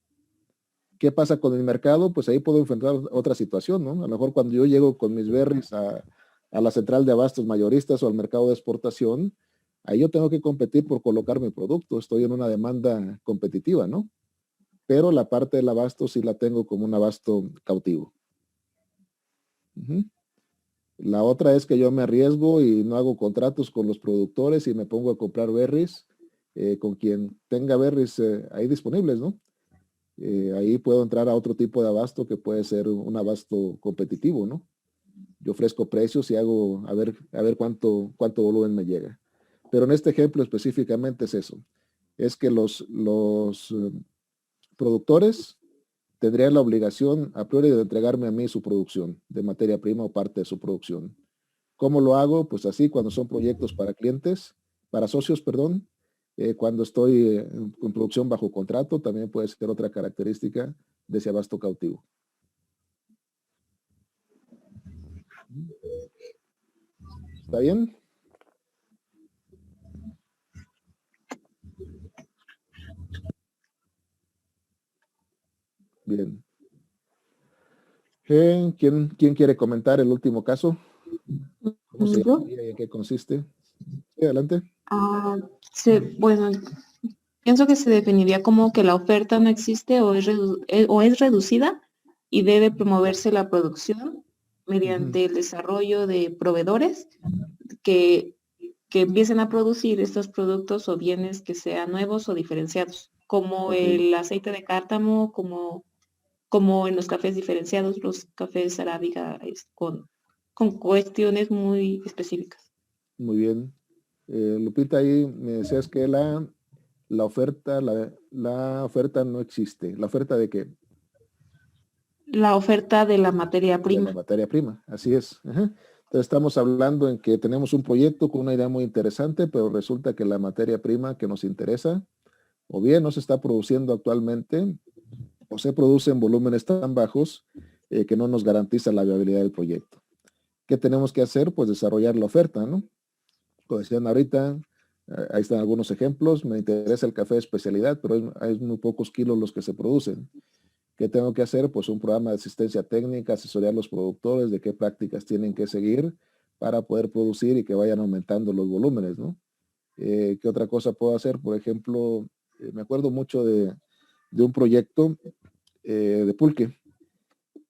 ¿Qué pasa con el mercado? Pues ahí puedo enfrentar otra situación, ¿no? A lo mejor cuando yo llego con mis berries a la central de abastos mayoristas o al mercado de exportación, ahí yo tengo que competir por colocar mi producto. Estoy en una demanda competitiva, ¿no? Pero la parte del abasto sí la tengo como un abasto cautivo. La otra es que yo me arriesgo y no hago contratos con los productores y me pongo a comprar berries con quien tenga berries ahí disponibles, ¿no? Ahí puedo entrar a otro tipo de abasto que puede ser un abasto competitivo, ¿no? Yo ofrezco precios y hago a ver cuánto volumen me llega. Pero en este ejemplo específicamente es eso. Es que los productores tendrían la obligación a priori de entregarme a mí su producción de materia prima o parte de su producción. ¿Cómo lo hago? Pues así, cuando son proyectos para clientes, para socios, perdón, cuando estoy con producción bajo contrato, también puede ser otra característica de ese abasto cautivo. ¿Está bien? Bien. ¿Quién quiere comentar el último caso? ¿Cómo se llamaría y en qué consiste? Sí, adelante. Bueno, pienso que se definiría como que la oferta no existe o es reducida y debe promoverse la producción mediante el desarrollo de proveedores que empiecen a producir estos productos o bienes que sean nuevos o diferenciados, como el aceite de cártamo, como en los cafés diferenciados, los cafés arábiga con cuestiones muy específicas. Muy bien. Lupita, ahí me decías que la oferta no existe. ¿La oferta de qué? La oferta de la materia prima. De la materia prima, así es. Ajá. Entonces estamos hablando en que tenemos un proyecto con una idea muy interesante, pero resulta que la materia prima que nos interesa o bien no se está produciendo actualmente o se produce en volúmenes tan bajos que no nos garantiza la viabilidad del proyecto. ¿Qué tenemos que hacer? Pues desarrollar la oferta, ¿no? Como decían ahorita, ahí están algunos ejemplos. Me interesa el café de especialidad, pero hay muy pocos kilos los que se producen. ¿Qué tengo que hacer? Pues un programa de asistencia técnica, asesorar a los productores de qué prácticas tienen que seguir para poder producir y que vayan aumentando los volúmenes, ¿no? ¿Qué otra cosa puedo hacer? Por ejemplo, me acuerdo mucho de un proyecto de pulque.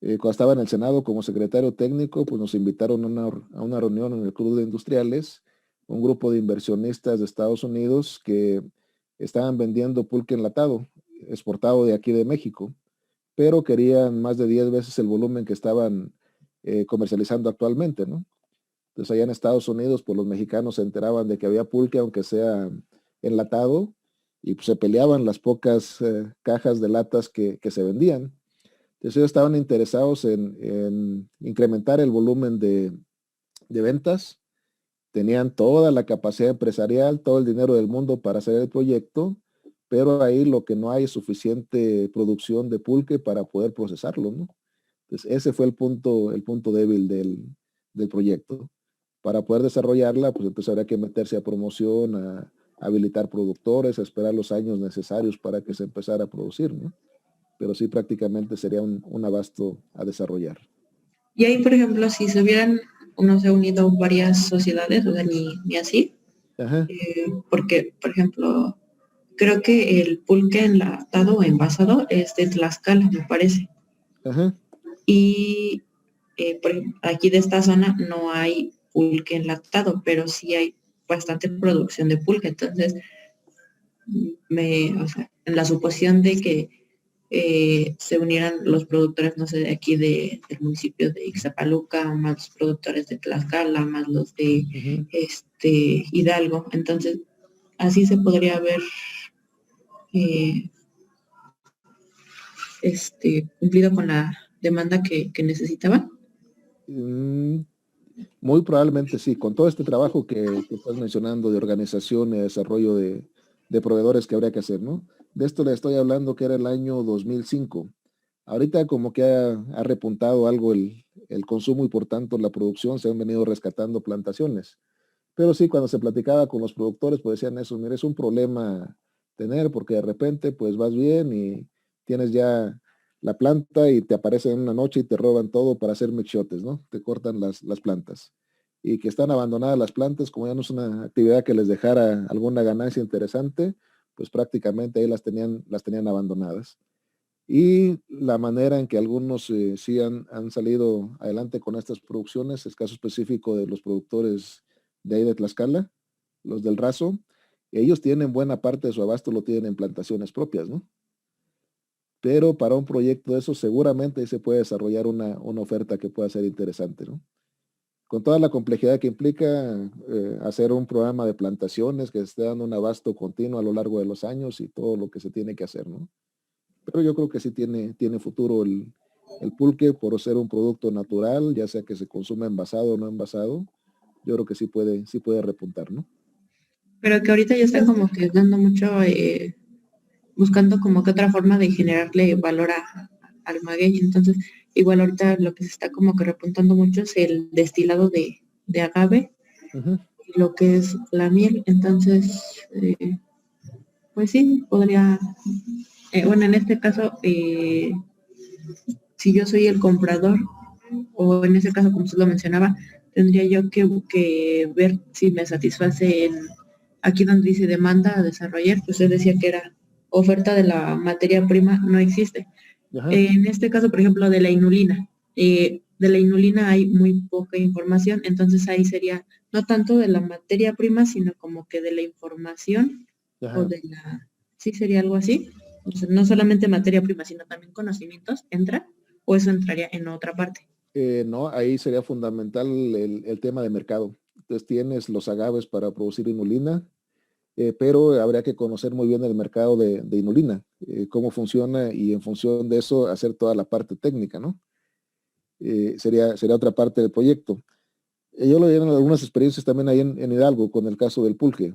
Cuando estaba en el Senado como secretario técnico, pues nos invitaron a una reunión en el Club de Industriales, un grupo de inversionistas de Estados Unidos que estaban vendiendo pulque enlatado, exportado de aquí de México, pero querían más de 10 veces el volumen que estaban comercializando actualmente, ¿no? Entonces allá en Estados Unidos, pues los mexicanos se enteraban de que había pulque, aunque sea enlatado, y pues se peleaban las pocas cajas de latas que se vendían. Entonces ellos estaban interesados en incrementar el volumen de ventas, tenían toda la capacidad empresarial, todo el dinero del mundo para hacer el proyecto, pero ahí lo que no hay es suficiente producción de pulque para poder procesarlo, ¿no? Entonces ese fue el punto débil del proyecto. Para poder desarrollarla, pues entonces habría que meterse a promoción, a habilitar productores, a esperar los años necesarios para que se empezara a producir, ¿no? Pero sí prácticamente sería un abasto a desarrollar. Y ahí, por ejemplo, si se hubieran, no sé, unido varias sociedades, o sea, ni así, Ajá, porque, por ejemplo, creo que el pulque enlatado o envasado es de Tlaxcala, me parece. ajá. Y por ejemplo, aquí de esta zona no hay pulque enlatado, pero sí hay bastante producción de pulque. Entonces, o sea, en la suposición de que se unieran los productores, no sé, de aquí del municipio de Ixtapaluca, más los productores de Tlaxcala, más los de Ujú. Hidalgo. Entonces, así se podría ver eh, cumplido con la demanda que necesitaban. Mm, Muy probablemente sí, con todo este trabajo que estás mencionando de organización y desarrollo de proveedores que habría que hacer, ¿no? De esto le estoy hablando que era el año 2005. Ahorita como que ha repuntado algo el consumo y por tanto la producción, se han venido rescatando plantaciones. Pero sí, cuando se platicaba con los productores, pues decían eso, mira, es un problema tener porque de repente pues vas bien y tienes ya la planta y te aparecen en una noche y te roban todo para hacer mixiotes, ¿no? Te cortan las plantas. Y que están abandonadas las plantas, como ya no es una actividad que les dejara alguna ganancia interesante, pues prácticamente ahí las tenían abandonadas. Y la manera en que algunos sí han salido adelante con estas producciones, es caso específico de los productores de ahí de Tlaxcala, los del Raso, ellos tienen buena parte de su abasto, lo tienen en plantaciones propias, ¿no? Pero para un proyecto de eso seguramente ahí se puede desarrollar una oferta que pueda ser interesante, ¿no? Con toda la complejidad que implica hacer un programa de plantaciones que esté dando un abasto continuo a lo largo de los años y todo lo que se tiene que hacer, ¿no? Pero yo creo que sí tiene futuro el pulque por ser un producto natural, ya sea que se consume envasado o no envasado. Yo creo que sí puede repuntar, ¿no? Pero que ahorita ya están como que dando mucho, buscando como que otra forma de generarle valor al maguey. Entonces, igual ahorita lo que se está como que repuntando mucho es el destilado de agave, Ujú. lo que es la miel. Entonces, pues sí, podría, bueno, en este caso, si yo soy el comprador, o en ese caso, como usted lo mencionaba, tendría yo que ver si me satisface aquí donde dice demanda a desarrollar, pues usted decía que era oferta de la materia prima, no existe. Ajá. En este caso, por ejemplo, de la inulina hay muy poca información, entonces ahí sería no tanto de la materia prima, sino como que de la información o Ajá. sí sería algo así. O sea, no solamente materia prima, sino también conocimientos, ¿entra? ¿O eso entraría en otra parte? No, ahí sería fundamental el tema de mercado. Entonces tienes los agaves para producir inulina, pero habría que conocer muy bien el mercado de inulina, cómo funciona y en función de eso hacer toda la parte técnica, ¿no? Sería otra parte del proyecto. Yo lo dieron algunas experiencias también ahí en Hidalgo con el caso del pulque.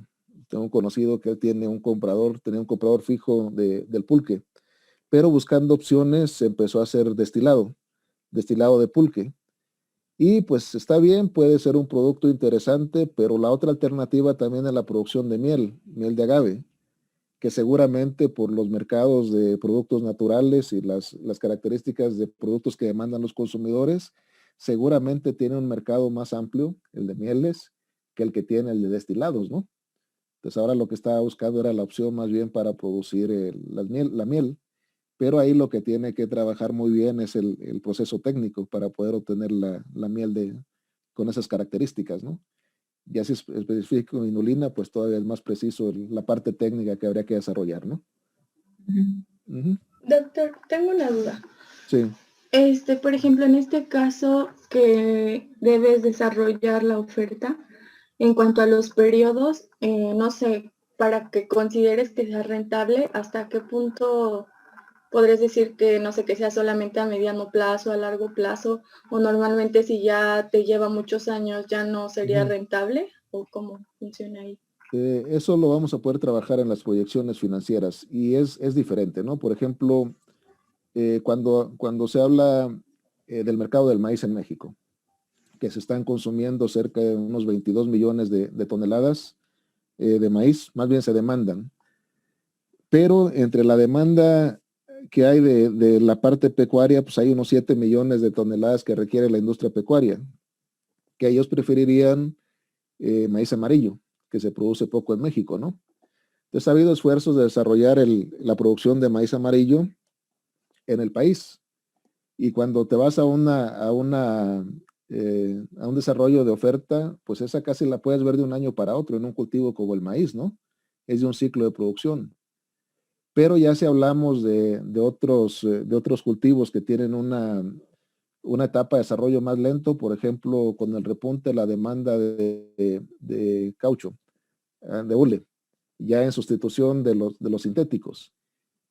Tengo un conocido que él tenía un comprador fijo del pulque, pero buscando opciones se empezó a hacer destilado de pulque. Y pues está bien, puede ser un producto interesante, pero la otra alternativa también es la producción de miel de agave, que seguramente por los mercados de productos naturales y las características de productos que demandan los consumidores, seguramente tiene un mercado más amplio, el de mieles, que el que tiene el de destilados, ¿no? Entonces ahora lo que estaba buscando era la opción más bien para producir la miel, pero ahí lo que tiene que trabajar muy bien es el proceso técnico para poder obtener la miel con esas características, ¿no? Ya si es específico inulina, pues todavía es más preciso la parte técnica que habría que desarrollar, ¿no? Ujú. Doctor, tengo una duda. Sí. Por ejemplo, en este caso que debes desarrollar la oferta, en cuanto a los periodos, no sé, para que consideres que sea rentable, ¿hasta qué punto podrías decir que, no sé, que sea solamente a mediano plazo, a largo plazo, o normalmente si ya te lleva muchos años ya no sería rentable, o cómo funciona ahí? Eso lo vamos a poder trabajar en las proyecciones financieras y es diferente, ¿no? Por ejemplo, cuando se habla del mercado del maíz en México, que se están consumiendo cerca de unos 22 millones de toneladas de maíz, más bien se demandan. Pero entre la demanda que hay de la parte pecuaria, pues hay unos 7 millones de toneladas que requiere la industria pecuaria, que ellos preferirían maíz amarillo, que se produce poco en México, ¿no? Entonces ha habido esfuerzos de desarrollar la producción de maíz amarillo en el país. Y cuando te vas a un desarrollo de oferta, pues esa casi la puedes ver de un año para otro en un cultivo como el maíz, ¿no? Es de un ciclo de producción. Pero ya si hablamos de otros cultivos que tienen una etapa de desarrollo más lento, por ejemplo, con el repunte de la demanda de caucho, de hule, ya en sustitución de los sintéticos.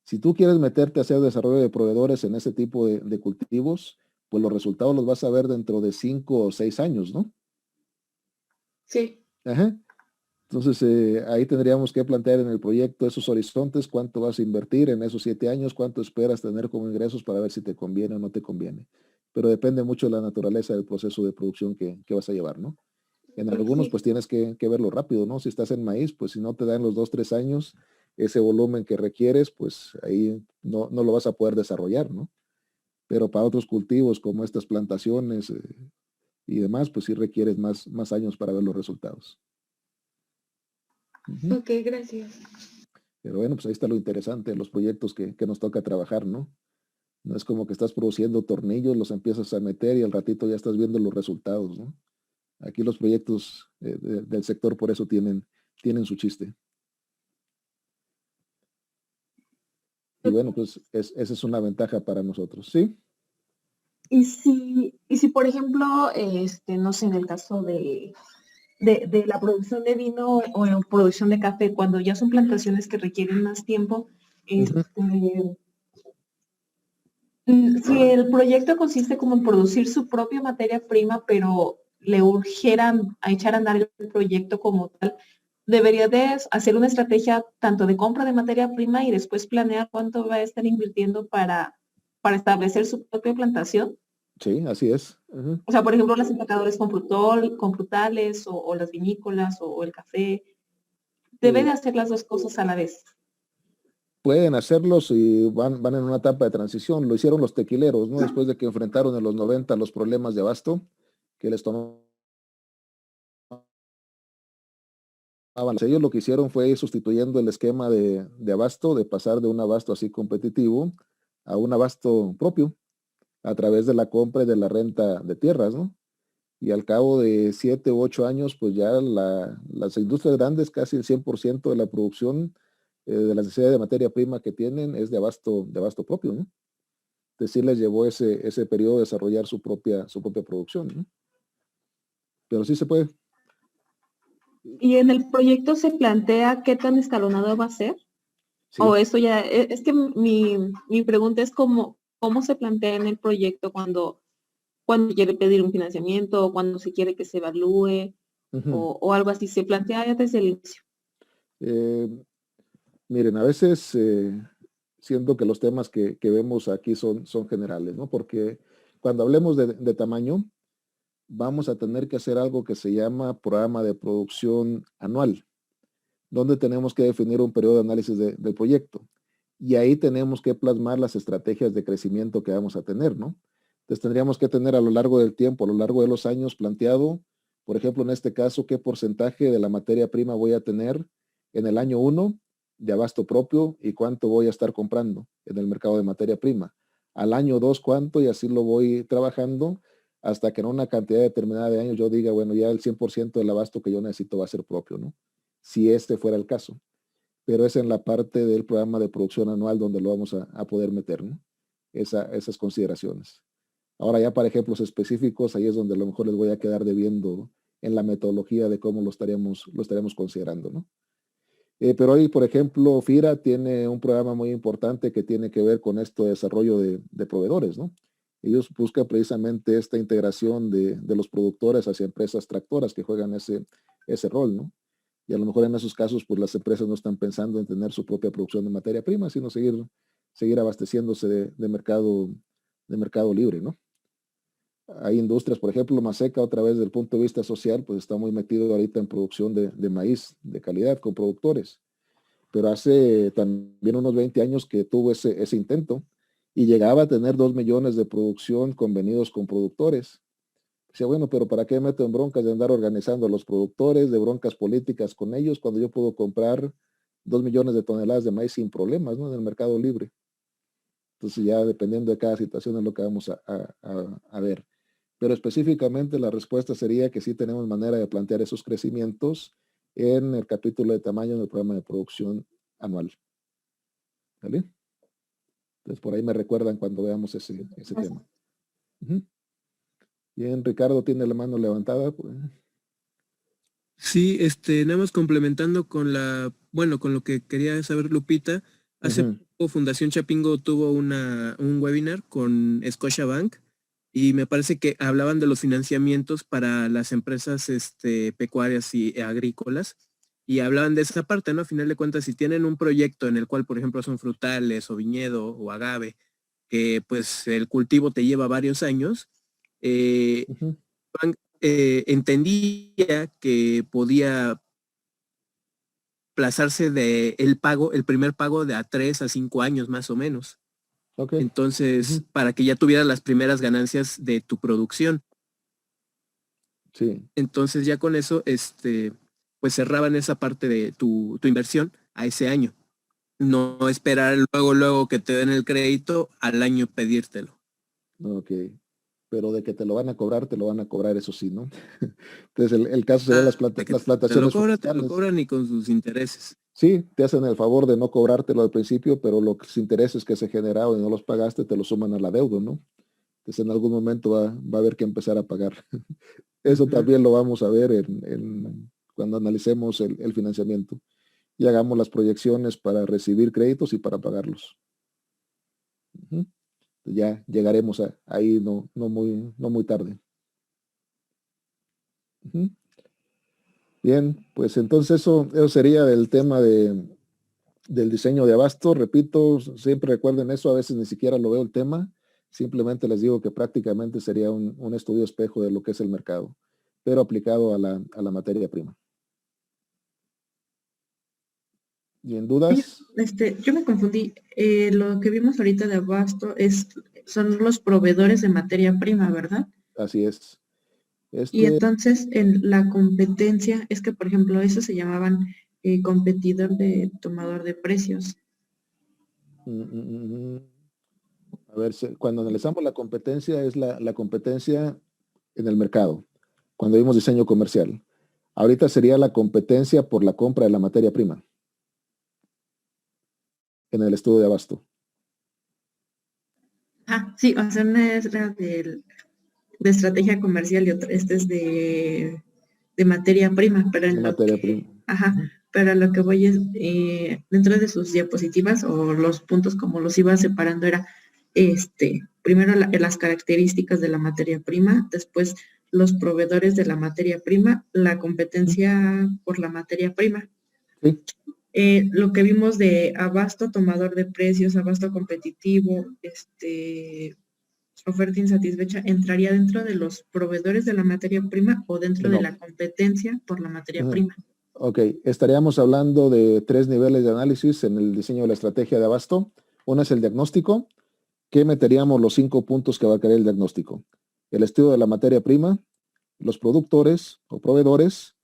Si tú quieres meterte a hacer desarrollo de proveedores en ese tipo de cultivos, pues los resultados los vas a ver dentro de 5 o 6 años, ¿no? Sí. Ajá. Entonces, ahí tendríamos que plantear en el proyecto esos horizontes, cuánto vas a invertir en esos 7 años, cuánto esperas tener como ingresos para ver si te conviene o no te conviene. Pero depende mucho de la naturaleza del proceso de producción que vas a llevar, ¿no? En algunos, Sí. pues tienes que verlo rápido, ¿no? Si estás en maíz, pues si no te dan los 2, 3 años, ese volumen que requieres, pues ahí no lo vas a poder desarrollar, ¿no? Pero para otros cultivos como estas plantaciones y demás, pues sí requieres más años para ver los resultados. Ujú. Ok, gracias. Pero bueno, pues ahí está lo interesante, los proyectos que nos toca trabajar, ¿no? No es como que estás produciendo tornillos, los empiezas a meter y al ratito ya estás viendo los resultados, ¿no? Aquí los proyectos del sector por eso tienen su chiste. Y bueno, pues esa es una ventaja para nosotros, ¿sí? Y si por ejemplo, no sé, en el caso de la producción de vino o en producción de café, cuando ya son plantaciones que requieren más tiempo, si el proyecto consiste como en producir su propia materia prima, pero le urgieran a echar a andar el proyecto como tal, debería de hacer una estrategia tanto de compra de materia prima y después planear cuánto va a estar invirtiendo para establecer su propia plantación. Sí, así es. Ujú. O sea, por ejemplo, las empacadoras con frutales o las vinícolas o el café. Debe de hacer las dos cosas a la vez. Pueden hacerlos y van en una etapa de transición. Lo hicieron los tequileros, ¿no? Después de que enfrentaron en los 90 los problemas de abasto, que les tomaban. Ellos lo que hicieron fue ir sustituyendo el esquema de abasto, de pasar de un abasto así competitivo a un abasto propio, a través de la compra y de la renta de tierras, ¿no? Y al cabo de 7 u 8 años, pues ya las industrias grandes, casi el 100% de la producción de la necesidad de materia prima que tienen es de abasto propio, ¿no? Es decir, les llevó ese periodo de desarrollar su propia producción, ¿no? Pero sí se puede. ¿Y en el proyecto se plantea qué tan escalonado va a ser? Sí. O eso ya, es que mi pregunta es cómo se plantea en el proyecto cuando quiere pedir un financiamiento o cuando se quiere que se evalúe o algo así. ¿Se plantea ya desde el inicio? Miren, a veces siento que los temas que vemos aquí son generales, ¿no? Porque cuando hablemos de tamaño, vamos a tener que hacer algo que se llama programa de producción anual, donde tenemos que definir un periodo de análisis del proyecto. Y ahí tenemos que plasmar las estrategias de crecimiento que vamos a tener, ¿no? Entonces tendríamos que tener a lo largo del tiempo, a lo largo de los años planteado, por ejemplo, en este caso, qué porcentaje de la materia prima voy a tener en el año 1 de abasto propio y cuánto voy a estar comprando en el mercado de materia prima. Al año 2, cuánto, y así lo voy trabajando hasta que en una cantidad determinada de años yo diga, bueno, ya el 100% del abasto que yo necesito va a ser propio, ¿no? Si este fuera el caso. Pero es en la parte del programa de producción anual donde lo vamos a poder meter, ¿no? Esas consideraciones. Ahora ya para ejemplos específicos, ahí es donde a lo mejor les voy a quedar debiendo en la metodología de cómo lo estaríamos considerando, ¿no? Pero hoy, por ejemplo, FIRA tiene un programa muy importante que tiene que ver con esto de desarrollo de proveedores, ¿no? Ellos buscan precisamente esta integración de los productores hacia empresas tractoras que juegan ese rol, ¿no? Y a lo mejor en esos casos, pues las empresas no están pensando en tener su propia producción de materia prima, sino seguir abasteciéndose de mercado libre, ¿no? Hay industrias, por ejemplo, Maseca, otra vez desde el punto de vista social, pues está muy metido ahorita en producción de maíz de calidad con productores. Pero hace también unos 20 años que tuvo ese intento y llegaba a tener 2 millones de producción convenidos con productores. Dice, bueno, pero ¿para qué meto en broncas de andar organizando a los productores, de broncas políticas con ellos, cuando yo puedo comprar 2 millones de toneladas de maíz sin problemas, ¿no? En el mercado libre. Entonces ya dependiendo de cada situación es lo que vamos a ver. Pero específicamente la respuesta sería que sí tenemos manera de plantear esos crecimientos en el capítulo de tamaño del programa de producción anual. ¿Vale? Entonces por ahí me recuerdan cuando veamos ese tema. Bien, Ricardo tiene la mano levantada. Pues. Sí, nada más complementando con con lo que quería saber Lupita. Hace poco Fundación Chapingo tuvo un webinar con Scotiabank y me parece que hablaban de los financiamientos para las empresas pecuarias y agrícolas y hablaban de esa parte, ¿no? A final de cuentas, si tienen un proyecto en el cual, por ejemplo, son frutales o viñedo o agave, que pues el cultivo te lleva varios años, entendía que podía plazarse el primer pago de a 3 a 5 años más o menos. Okay. Entonces, para que ya tuvieras las primeras ganancias de tu producción. Sí. Entonces ya con eso, pues cerraban esa parte de tu inversión a ese año. No esperar luego que te den el crédito al año pedírtelo. Ok. Pero de que te lo van a cobrar, eso sí, ¿no? Entonces el caso sería las plantaciones. Te lo cobran y con sus intereses. Sí, te hacen el favor de no cobrártelo al principio, pero los intereses que se generaron y no los pagaste te lo suman a la deuda, ¿no? Entonces en algún momento va a haber que empezar a pagar. Eso también lo vamos a ver cuando analicemos el financiamiento y hagamos las proyecciones para recibir créditos y para pagarlos. Ya llegaremos ahí no muy tarde. Bien, pues entonces eso sería el tema del diseño de abasto. Repito, siempre recuerden eso, a veces ni siquiera lo veo el tema, simplemente les digo que prácticamente sería un estudio espejo de lo que es el mercado, pero aplicado a la materia prima. ¿Y en dudas? Yo me confundí. Lo que vimos ahorita de abasto son los proveedores de materia prima, ¿verdad? Así es. Y entonces en la competencia, es que por ejemplo, eso se llamaban competidor de tomador de precios. A ver, cuando analizamos la competencia, es la competencia en el mercado, cuando vimos diseño comercial. Ahorita sería la competencia por la compra de la materia prima en el estudio de abasto. Sí, o sea, una es la de estrategia comercial y otra, es de materia prima, pero en pero lo que voy es, dentro de sus diapositivas o los puntos como los iba separando era, primero las características de la materia prima, después los proveedores de la materia prima, la competencia por la materia prima. Sí. lo que vimos de abasto tomador de precios, abasto competitivo, oferta insatisfecha, ¿entraría dentro de los proveedores de la materia prima o dentro de No. la competencia por la materia Ujú. prima? Ok, estaríamos hablando de 3 niveles de análisis en el diseño de la estrategia de abasto. Uno es el diagnóstico, que meteríamos los 5 puntos que va a querer el diagnóstico. El estudio de la materia prima, los productores o proveedores,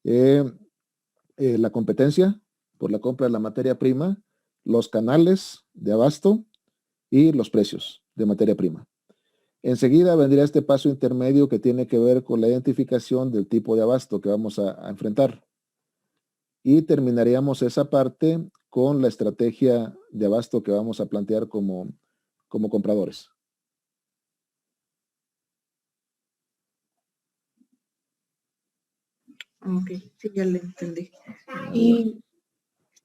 la competencia por la compra de la materia prima, los canales de abasto y los precios de materia prima. Enseguida vendría este paso intermedio que tiene que ver con la identificación del tipo de abasto que vamos a enfrentar. Y terminaríamos esa parte con la estrategia de abasto que vamos a plantear como compradores. Ok, sí, ya le entendí. Y,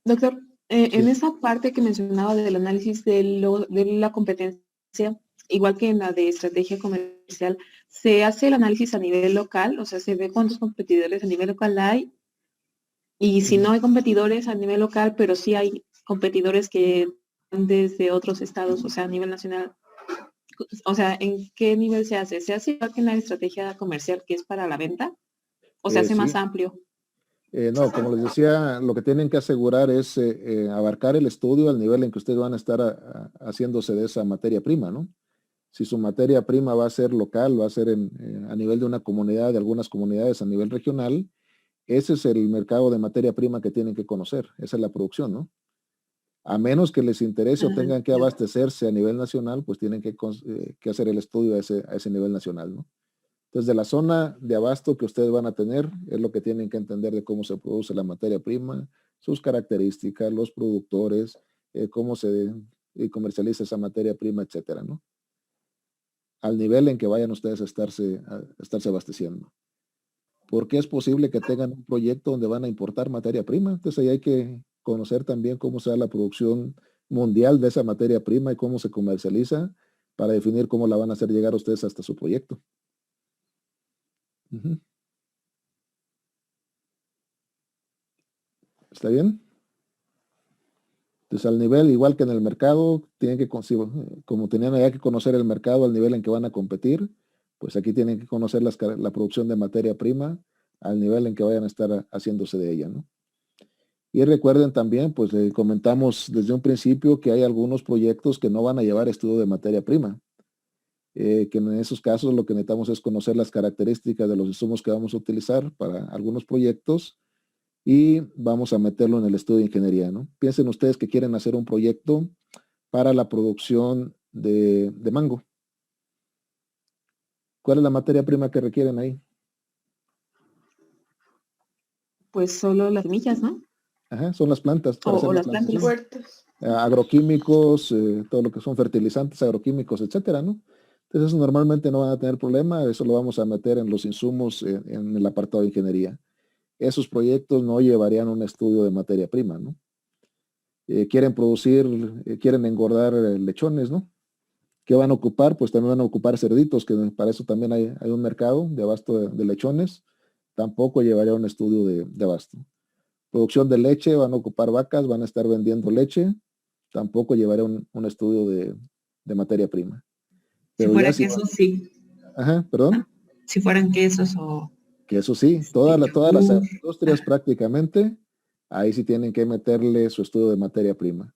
doctor, en Sí. esa parte que mencionaba del análisis de la competencia, igual que en la de estrategia comercial, ¿se hace el análisis a nivel local? O sea, ¿se ve cuántos competidores a nivel local hay? Y si no hay competidores a nivel local, pero sí hay competidores que van desde otros estados, o sea, a nivel nacional. O sea, ¿en qué nivel se hace? ¿Se hace igual que en la estrategia comercial que es para la venta? ¿O se hace más Sí. amplio? No, como les decía, lo que tienen que asegurar es abarcar el estudio al nivel en que ustedes van a estar haciéndose de esa materia prima, ¿no? Si su materia prima va a ser local, va a ser a nivel de una comunidad, de algunas comunidades a nivel regional, ese es el mercado de materia prima que tienen que conocer, esa es la producción, ¿no? A menos que les interese o tengan que abastecerse a nivel nacional, pues tienen que hacer el estudio a ese nivel nacional, ¿no? Entonces, de la zona de abasto que ustedes van a tener, es lo que tienen que entender de cómo se produce la materia prima, sus características, los productores, cómo se comercializa esa materia prima, etcétera, ¿no? Al nivel en que vayan ustedes a estarse abasteciendo. Porque es posible que tengan un proyecto donde van a importar materia prima. Entonces, ahí hay que conocer también cómo se da la producción mundial de esa materia prima y cómo se comercializa para definir cómo la van a hacer llegar ustedes hasta su proyecto. Ujú. ¿Está bien? Entonces, al nivel, igual que en el mercado, tienen que, como tenían allá que conocer el mercado al nivel en que van a competir, pues aquí tienen que conocer la producción de materia prima al nivel en que vayan a estar haciéndose de ella, ¿no? Y recuerden también, pues le comentamos desde un principio que hay algunos proyectos que no van a llevar estudio de materia prima, que en esos casos lo que necesitamos es conocer las características de los insumos que vamos a utilizar para algunos proyectos y vamos a meterlo en el estudio de ingeniería, ¿no? Piensen ustedes que quieren hacer un proyecto para la producción de mango. ¿Cuál es la materia prima que requieren ahí? Pues solo las semillas, ¿no? Ajá, son las plantas para hacer O la las plantas. plantación. Huertos. Agroquímicos, todo lo que son fertilizantes agroquímicos, etcétera, ¿no? Entonces, eso normalmente no van a tener problema, eso lo vamos a meter en los insumos en el apartado de ingeniería. Esos proyectos no llevarían un estudio de materia prima, ¿no? Quieren producir, quieren engordar lechones, ¿no? ¿Qué van a ocupar? Pues también van a ocupar cerditos, que para eso también hay un mercado de abasto de lechones. Tampoco llevaría un estudio de abasto. Producción de leche, van a ocupar vacas, van a estar vendiendo leche. Tampoco llevaría un estudio de materia prima. Si Pero fuera ya si queso, sí. ajá, perdón. Si fueran quesos o Que eso sí, todas las yogur. industrias prácticamente, ahí sí tienen que meterle su estudio de materia prima.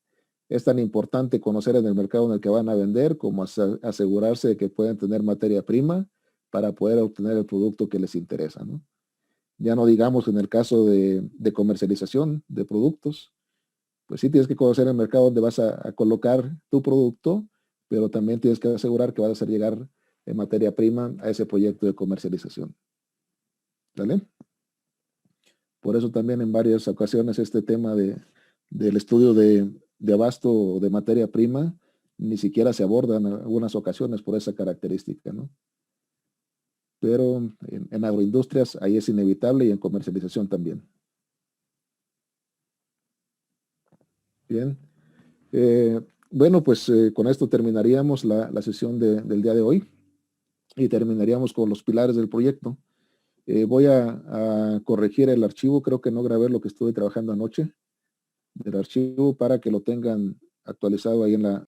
Es tan importante conocer en el mercado en el que van a vender como asegurarse de que pueden tener materia prima para poder obtener el producto que les interesa, ¿no? Ya no digamos en el caso de comercialización de productos, pues sí tienes que conocer el mercado donde vas a colocar tu producto, pero también tienes que asegurar que vas a hacer llegar materia prima a ese proyecto de comercialización. ¿Vale? Por eso también en varias ocasiones este tema del estudio de abasto o de materia prima ni siquiera se aborda en algunas ocasiones por esa característica, ¿no? Pero en agroindustrias ahí es inevitable y en comercialización también. Bien. Bueno, pues con esto terminaríamos la sesión del día de hoy y terminaríamos con los pilares del proyecto. Voy a corregir el archivo, creo que no grabé lo que estuve trabajando anoche. archivo para que lo tengan actualizado ahí en la